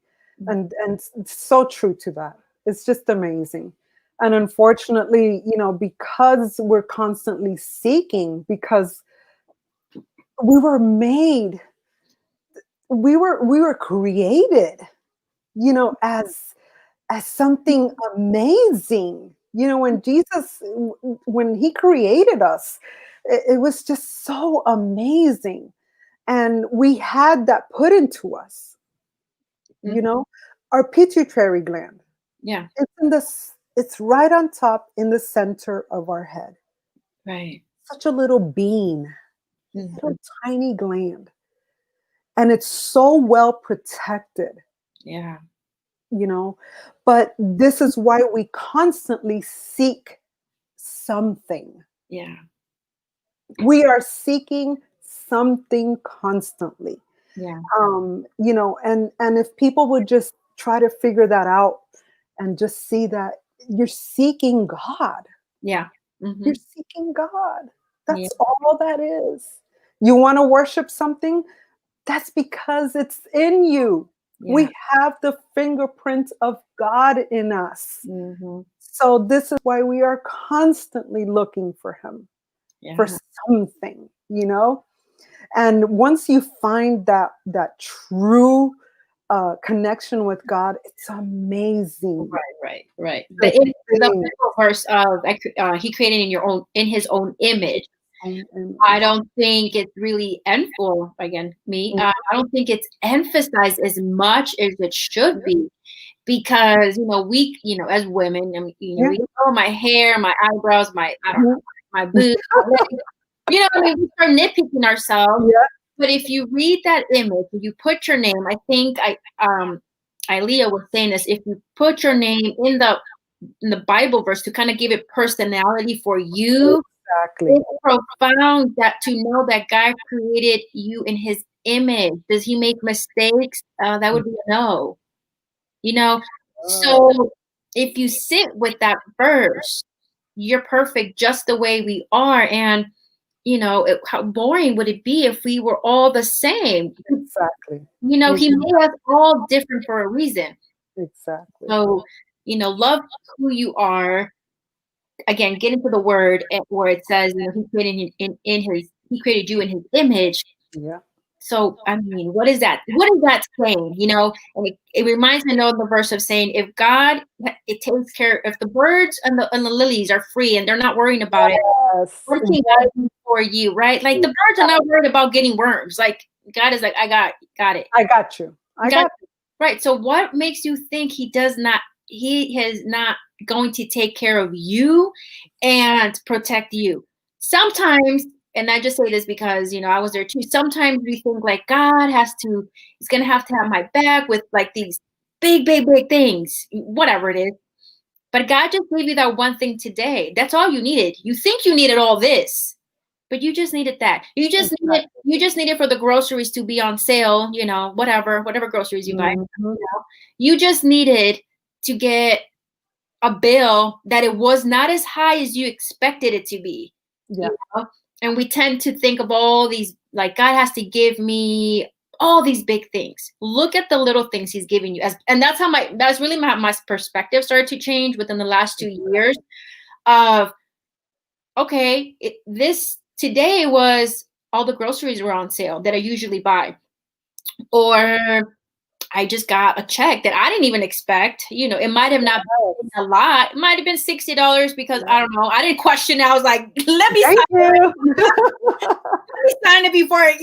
And it's so true to that. It's just amazing. And unfortunately, because we're constantly seeking, because we were made, we were created, as something amazing. You know, when Jesus, when he created us, it was just so amazing. And we had that put into us, you Mhm. know, our pituitary gland. Yeah. It's right on top in the center of our head. Right. Such a little bean, Mhm. little tiny gland. And it's so well protected, Yeah. you know. But this is why we constantly seek something. Yeah. We are seeking something constantly. Yeah. You know, and if people would just try to figure that out and just see that you're seeking God. Yeah. You're Mhm. seeking God. Yeah. That's all that is. You want to worship something? That's because it's in you. Yeah. We have the fingerprint of God in us. Mhm. So this is why we are constantly looking for him, for Yeah. something, you know? And once you find that true connection with God, it's amazing. Right, right, right. The The thing. Bible verse of he created in his own image. Own I image. don't think it's really well, again, me. Mhm. I don't think it's emphasized as much as it should be because as women, I mean, Yeah. we oh my hair, my eyebrows, I don't know, Mhm. my boobs, my legs. I mean, we start nitpicking ourselves. Yeah. But if you read that image, if you put your name, I think Ilea was saying this. If you put your name in the Bible verse to kind of give it personality for you, Exactly. it's profound that to know that God created you in His image. Does He make mistakes? That would be a no. You know, Oh, so if you sit with that verse, you're perfect just the way we are, and how boring would it be if we were all the same? exactly. He Exactly. made us all different for a reason. Exactly. So, love who you are. Again, get into the word where it says, he created you in his image. Yeah. So, I mean, what is that? What is that saying? And it reminds me of the verse of saying, if God, it takes care, if the birds and the lilies are free and they're not worrying about it, Yes. what can God do for you, right? Like the birds are not worried about getting worms. Like God is like, I got it. I got you. I Got got you. right. So what makes you think he is not going to take care of you and protect you? Sometimes, and I just say this because, I was there too. Sometimes we think like God is going to have my back with like these big, big, big things, whatever it is. But God just gave you that one thing today. That's all you needed. You think you needed all this, but you just needed that. You just needed for the groceries to be on sale, whatever groceries you buy. Mhm. You just needed to get a bill that it was not as high as you expected it to be. Yeah. You know? And we tend to think of all these, like God has to give me all these big things. Look at the little things he's giving you. And that's really my perspective started to change within the last 2 years of, okay, this today was all the groceries were on sale that I usually buy. Or I just got a check that I didn't even expect. It might have not been a lot. It might have been $60 because Yeah. I don't know. I didn't question it. I was like, let me Thank sign it. you. Let me sign it before, Thank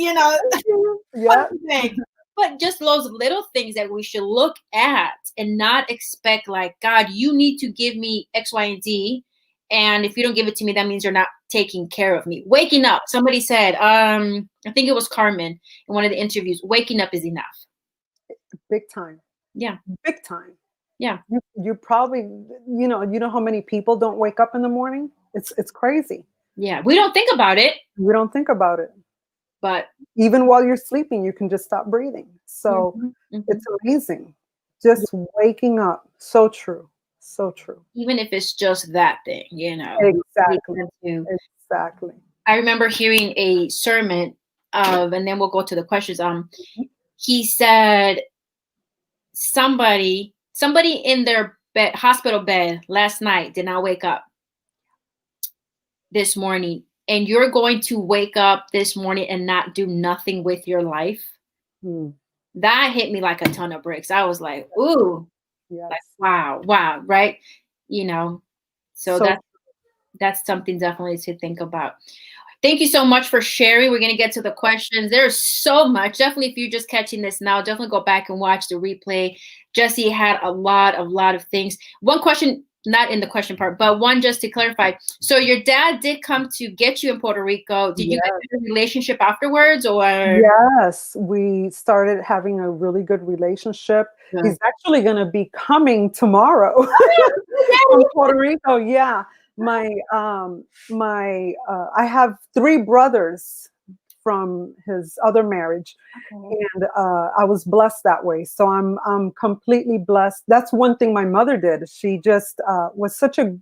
you. what Yeah. do you think? But just those little things that we should look at and not expect like, God, you need to give me X, Y, and Z. And if you don't give it to me, that means you're not taking care of me. Waking up. Somebody said, I think it was Carmen in one of the interviews, waking up is enough. Big time. Yeah. Big time. Yeah. You probably, you know how many people don't wake up in the morning? It's crazy. Yeah. We don't think about it, We don't think about it. but Even while you're sleeping, you can just stop breathing. So mhm, mhm. it's amazing. Just waking up. So true. So true. Even if it's just that thing, we Exactly. tend to. Exactly. I remember hearing a sermon and then we'll go to the questions. He said somebody in their hospital bed last night did not wake up this morning, and you're going to wake up this morning and not do nothing with your life. Hmm. That hit me like a ton of bricks. I was like, ooh, like Yes. wow, right? You know, So that's something definitely to think about. Thank you so much for sharing. We're going to get to the questions. There's so much. Definitely, if you're just catching this now, definitely go back and watch the replay. Jessie had a lot of things. One question, not in the question part, but one just to clarify. So your dad did come to get you in Puerto Rico. Did you Yes. guys have a relationship afterwards, or? Yes, we started having a really good relationship. Yeah. He's actually going to be coming tomorrow from Puerto Rico. Yeah. I have 3 brothers from his other marriage, and I was blessed that way. So I'm completely blessed. That's one thing my mother did. She just was such a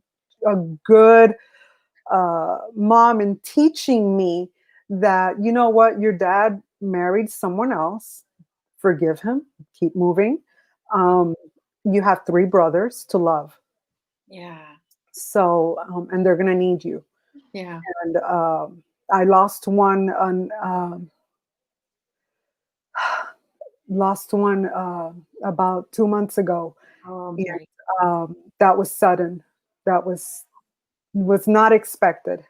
good mom in teaching me that, you know what, your dad married someone else. Forgive him. Keep moving. You have 3 brothers to love. Yeah. So, and they're going to need you. Yeah. And I lost one about 2 months ago. Oh, And right. that was sudden. That was not expected.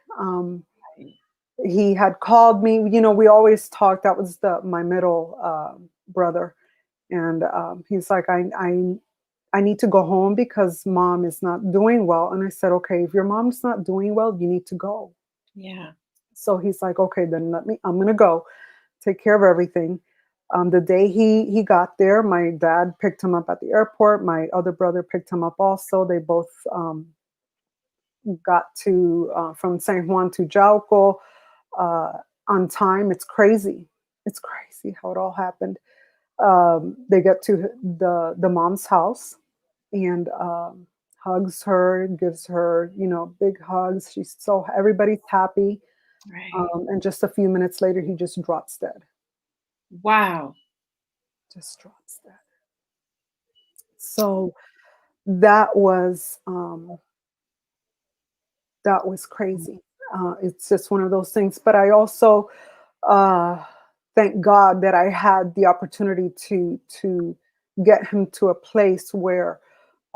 He had called me. You know, we always talked. That was my middle brother, and he's like, I need to go home because mom is not doing well. And I said, okay, if your mom's not doing well, you need to go. Yeah. So he's like, okay, then I'm gonna go take care of everything. The day he got there, my dad picked him up at the airport. My other brother picked him up also. They both got to from San Juan to Jauco on time. It's crazy. It's crazy how it all happened. They get to the mom's house and hugs her, gives her, big hugs. Everybody's happy. Right. And just a few minutes later, he just drops dead. Wow. Just drops dead. So that was crazy. It's just one of those things. But I also thank God that I had the opportunity to get him to a place where,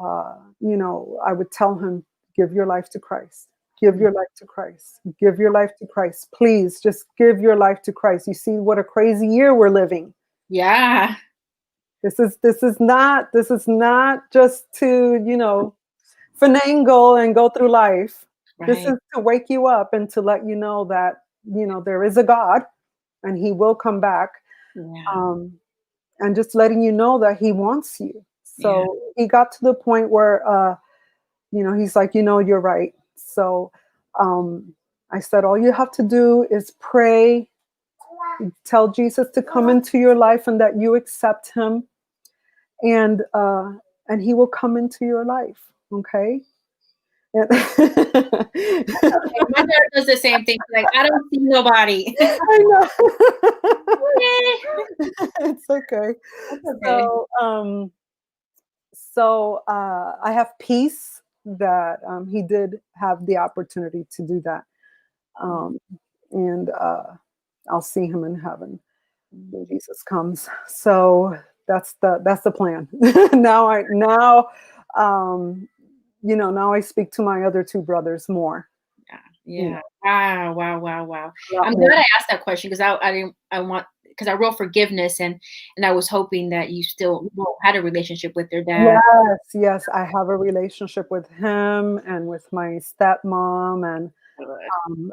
I would tell him, give your life to Christ. Give your life to Christ. Give your life to Christ. Please just give your life to Christ. You see what a crazy year we're living. Yeah. This is not just to, finagle and go through life. This Right. is to wake you up and to let you know that, there is a God and he will come back. Yeah. And just letting you know that he wants you. Yeah. So he got to the point where, he's like, you're right. So I said, all you have to do is pray, tell Jesus to come into your life and that you accept him, and he will come into your life. Okay. And Okay. My dad does the same thing. Like, I don't see nobody. I know. Okay. It's okay. That's okay. So I have peace that he did have the opportunity to do that. And I'll see him in heaven when Jesus comes. So that's the plan. now now I speak to my other 2 brothers more. Yeah. Wow. A lot I'm more. glad I asked that question because because I wrote forgiveness and I was hoping that you still had a relationship with your dad. Yes, I have a relationship with him and with my stepmom, and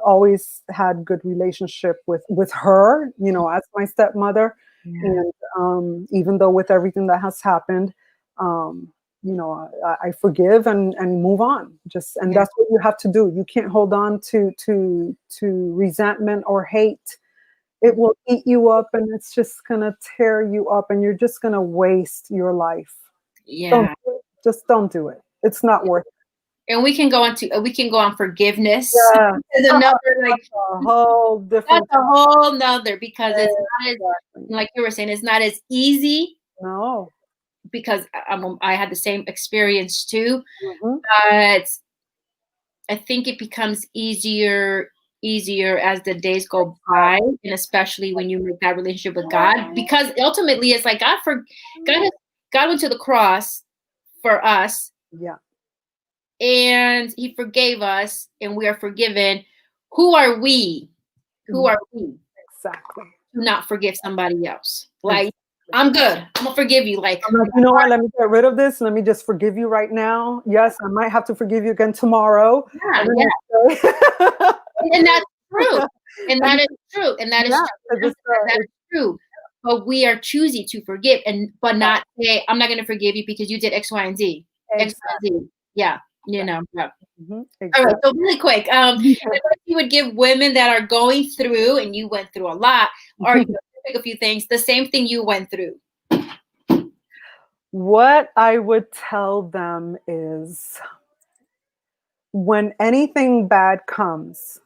always had good relationship with her, as my stepmother. Yeah. And even though with everything that has happened, I forgive and move on. And Yeah. that's what you have to do. You can't hold on to resentment or hate. It will eat you up, and it's just gonna tear you up, and you're just gonna waste your life. Don't Yeah. do it. Just don't do it. It's not worth it. And we can go on forgiveness. Yeah. Is another like That's a whole that's different. a whole nother because it's not as Exactly. like you were saying, it's not as easy No. because I had the same experience too. Mhm. But I think it becomes easier as the days go by, and especially when you make that relationship with God, because ultimately it's like God went to the cross for us, Yeah. and he forgave us and we are forgiven, who are we? Who are we Exactly. to not forgive somebody else? Like, I'm good. I'm gonna forgive you. Like, I'm like, you know what? Let me get rid of this. Let me just forgive you right now. Yes, I might have to forgive you again tomorrow. yeah, And yeah. And that's true. And that is true. And that is yeah, true. That is true. But we are choosing to forgive but not say, I'm not gonna forgive you because you did X, Y, and Z. X, Y, and Z. Yeah. You know. Yeah. Exactly. All right, so really quick, advice you would give women that are going through, and you went through a lot, or pick a few things, the same thing you went through. What I would tell them is when anything bad comes,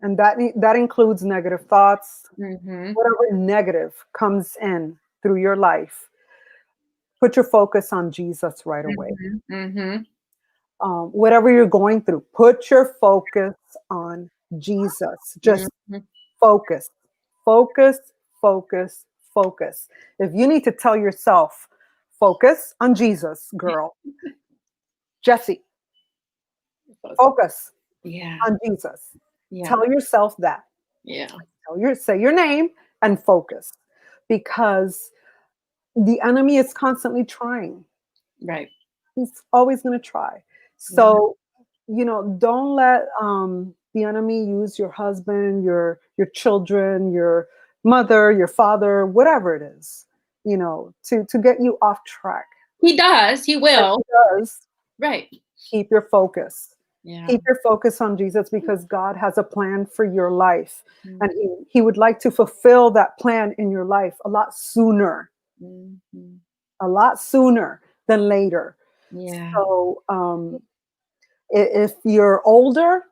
and that includes negative thoughts, whatever negative comes in through your life, put your focus on Jesus right away. Whatever you're going through, put your focus on Jesus. Just focus, focus, focus, focus. If you need to tell yourself, focus on Jesus, girl. Jessie, focus on Jesus. Tell yourself that. Say your name and focus, because the enemy is constantly trying. Right. He's always going to try. So, don't let the enemy use your husband, your children, your mother, your father, whatever it is, to get you off track. He does. He will. He does. Right. Keep your focus. Yeah. Keep your focus on Jesus, because God has a plan for your life. And he would like to fulfill that plan in your life a lot sooner. A lot sooner than later. Yeah. So if you're older,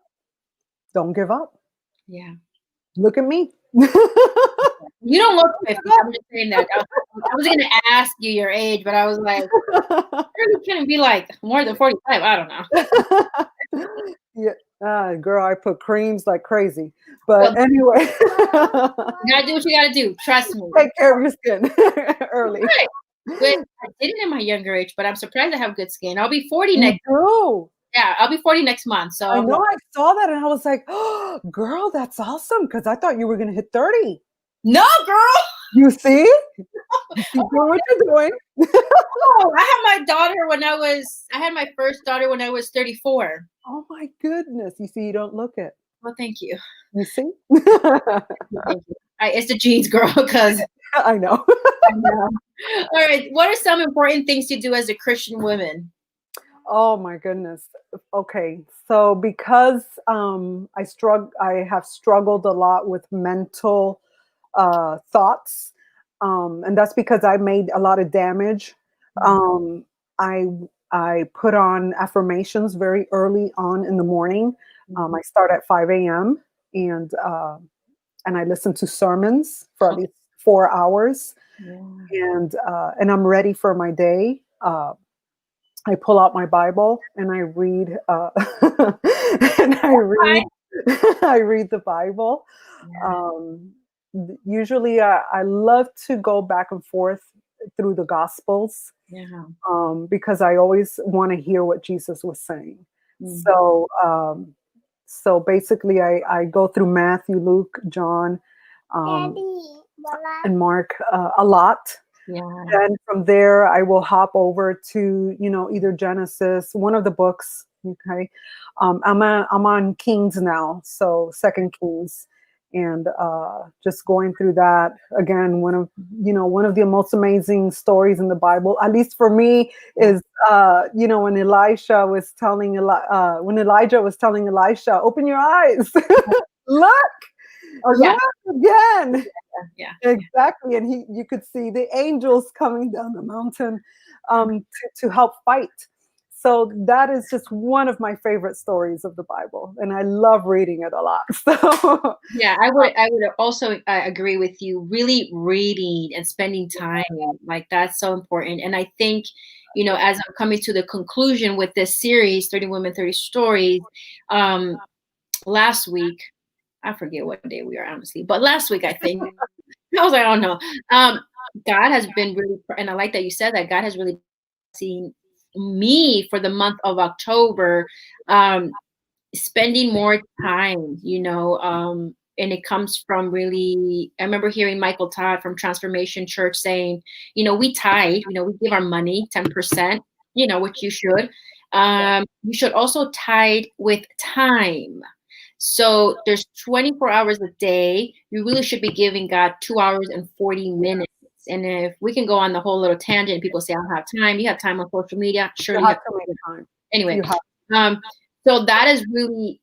don't give up. Yeah. Look at me. You don't look 50. I'm just saying that. I was going to ask you your age, but I was like, you couldn't be like more than 45. I don't know. Yeah, girl, I put creams like crazy. But anyway. You got to do what you got to do. Trust me. Take care of your skin early. Right. But I didn't in my younger age, but I'm surprised I have good skin. I'll be 40 next month. Yeah, I'll be 40 next month. So I know, I saw that and I was like, oh, girl, that's awesome, because I thought you were going to hit 30. No, girl. You see? You keep doing what you're doing. Oh, I had my first daughter when I was 34. Oh my goodness. You see, you don't look it. Well, thank you. You see? Thank you. It's the genes, girl, because I know. I know. All right. What are some important things to do as a Christian woman? Oh my goodness. Okay. So because I have struggled a lot with mental thoughts. And that's because I made a lot of damage. I put on affirmations very early on in the morning. I start at 5 a.m. and I listen to sermons for at least 4 hours. And I'm ready for my day. I pull out my Bible and I read I read the Bible. Usually I love to go back and forth through the Gospels, because I always want to hear what Jesus was saying. So basically I go through Matthew, Luke, John, and Mark a lot. And from there I will hop over to either Genesis, one of the books. Okay, I'm on Kings now, so Second Kings, and just going through that again. One of the most amazing stories in the Bible, at least for me, is when Elijah was telling Elisha, open your eyes, look. Look again. Yeah. Exactly. And you could see the angels coming down the mountain to help fight. So that is just one of my favorite stories of the Bible, and I love reading it a lot. So yeah, I would also agree with you. Really reading and spending time, like that's so important. And I think, as I'm coming to the conclusion with this series, 30 Women, 30 Stories, last week, I forget what day we are, honestly, but last week, I think, I was like, oh no. God has been really, and I like that you said that God has really seen me for the month of October, spending more time, and it comes from really, I remember hearing Michael Todd from Transformation Church saying, we tithe, we give our money 10%, which you should. You should also tithe with time. So there's 24 hours a day. You really should be giving God 2 hours and 40 minutes. And if we can go on the whole little tangent, people say, I don't have time. You have time on social media. Surely you have to make time. Anyway, so that is really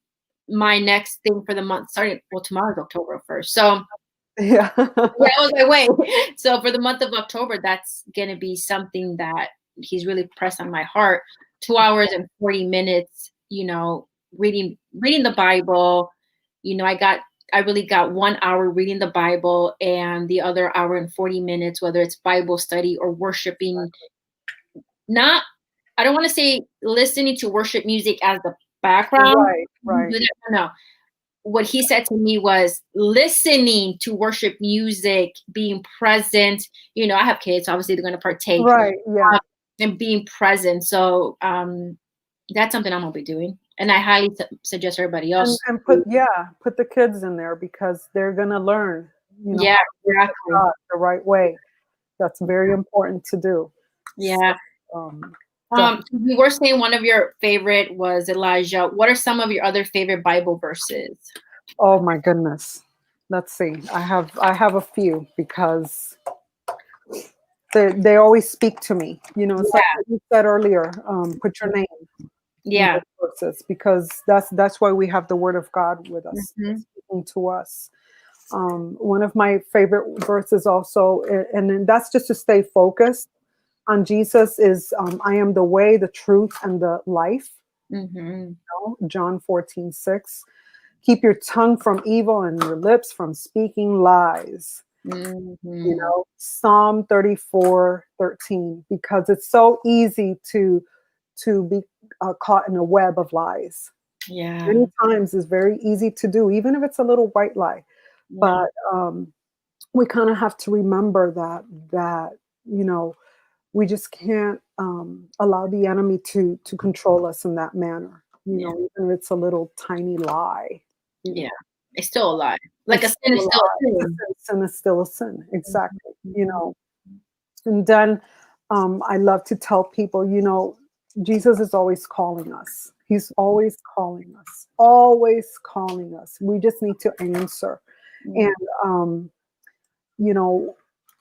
my next thing for the month. Starting, well, tomorrow's October 1st. So yeah, I was like, wait. So for the month of October, that's going to be something that he's really pressed on my heart. 2 hours and 40 minutes, reading the Bible. I really got 1 hour reading the Bible, and the other hour and 40 minutes, whether it's Bible study or worshiping. I don't want to say listening to worship music as the background. Right. No. What he said to me was listening to worship music, being present. I have kids, obviously they're going to partake. Right. Yeah. And being present. So that's something I'm going to be doing. And I highly suggest everybody else. And put the kids in there, because they're going to learn, exactly. The right way. That's very important to do. Yeah. You were saying one of your favorite was Elijah. What are some of your other favorite Bible verses? Oh my goodness. Let's see. I have a few, because they always speak to me. It's like what you said earlier. Put your name. Yeah. Verses, because that's why we have the Word of God with us, speaking to us. One of my favorite verses also, and that's just to stay focused on Jesus, is I am the way, the truth, and the life. John 14:6. Keep your tongue from evil and your lips from speaking lies. Psalm 34:13, because it's so easy to be caught in a web of lies. Yeah. Many times it's very easy to do, even if it's a little white lie. But we kind of have to remember that we just can't allow the enemy to control us in that manner. Even if it's a little tiny lie. Yeah, it's still a lie. Like a sin is still a sin. Sin is still a sin. Exactly. And then I love to tell people, Jesus is always calling us. He's always calling us. Always calling us. We just need to answer. And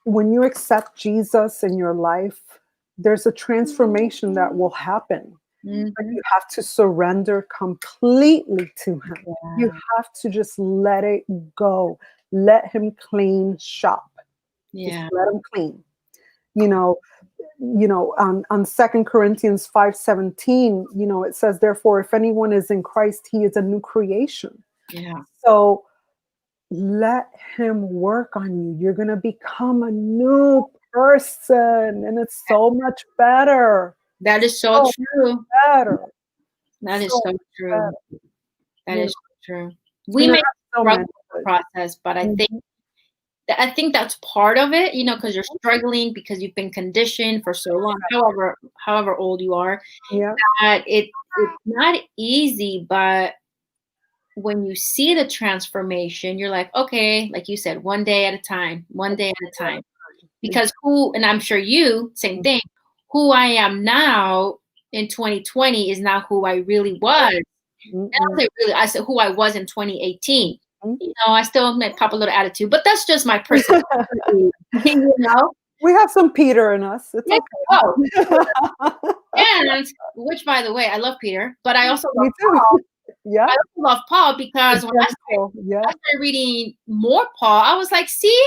when you accept Jesus in your life, there's a transformation that will happen. But you have to surrender completely to him. You have to just let it go. Let him clean shop. Just let him clean. On 2 Corinthians 5:17, it says, therefore, if anyone is in Christ, he is a new creation. Yeah. So let him work on you. You're going to become a new person, and it's so much better. That is so true. Better. That is so true. That is so true. We may struggle with the process, but I think that's part of it, because you're struggling because you've been conditioned for so long, however old you are. That it's not easy, but when you see the transformation, you're like, okay, like you said, one day at a time. Because and I'm sure you, same thing, who I am now in 2020 is not who I really was. I said who I was in 2018. I still might pop a little attitude, but that's just my personality. We have some Peter in us. It's okay. And which, by the way, I love Peter, but I also love Paul. Yeah, I also love Paul, because when I started reading more Paul, I was like, see,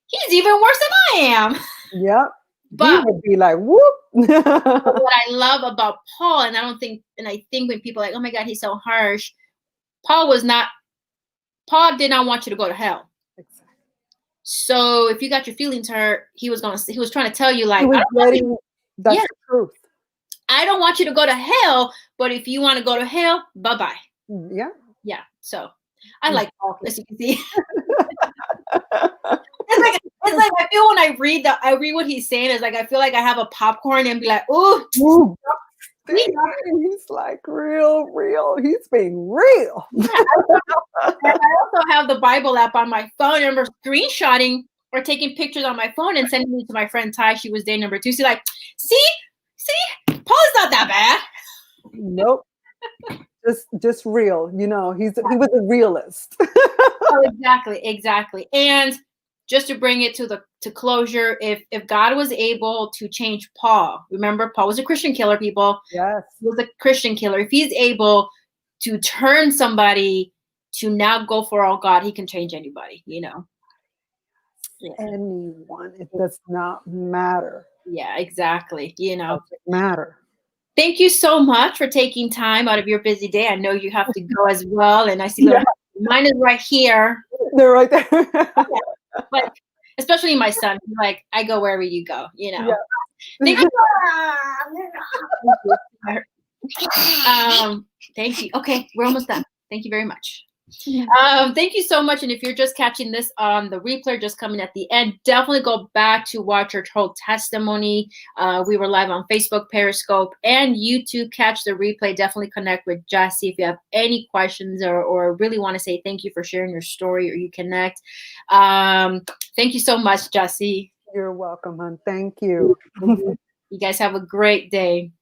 he's even worse than I am. Yeah. But he would be like, whoop. What I love about Paul, and I think when people are like, oh my God, he's so harsh. Paul did not want you to go to hell. Exactly. So if you got your feelings hurt, he was trying to tell you, like, that's the truth. I don't want you to go to hell, but if you want to go to hell, bye-bye. Yeah. Yeah. So I like Paul, as you can see. It's like I feel when I read what he's saying. It's like I feel like I have a popcorn and be like, ooh, Ooh, he's like real. He's being real. yeah. And I also have the Bible app on my phone. I remember screenshotting or taking pictures on my phone and sending it to my friend Ty. She was day number 2. She's like, see, Paul is not that bad. Nope. Just real. You know, he was a realist. Oh, exactly. And just to bring it to closure, if God was able to change Paul, remember Paul was a Christian killer, people. Yes. He was a Christian killer. If he's able to turn somebody to now go for all God, he can change anybody, you know. Yeah. Anyone. It does not matter. Yeah, exactly. You know. It doesn't matter. Thank you so much for taking time out of your busy day. I know you have to go as well, and I see mine is right here. They're right there. But especially my son, like I go wherever you go, you know. Yeah. Thank you. Okay, we're almost done. Thank you very much. Thank you so much. And if you're just catching this on the replay, just coming at the end, definitely go back to watch her whole testimony. We were live on Facebook, Periscope, and YouTube. Catch the replay. Definitely connect with Jessie if you have any questions or really want to say thank you for sharing your story, or you connect. Thank you so much, Jessie. You're welcome, hon. Thank you. You guys have a great day.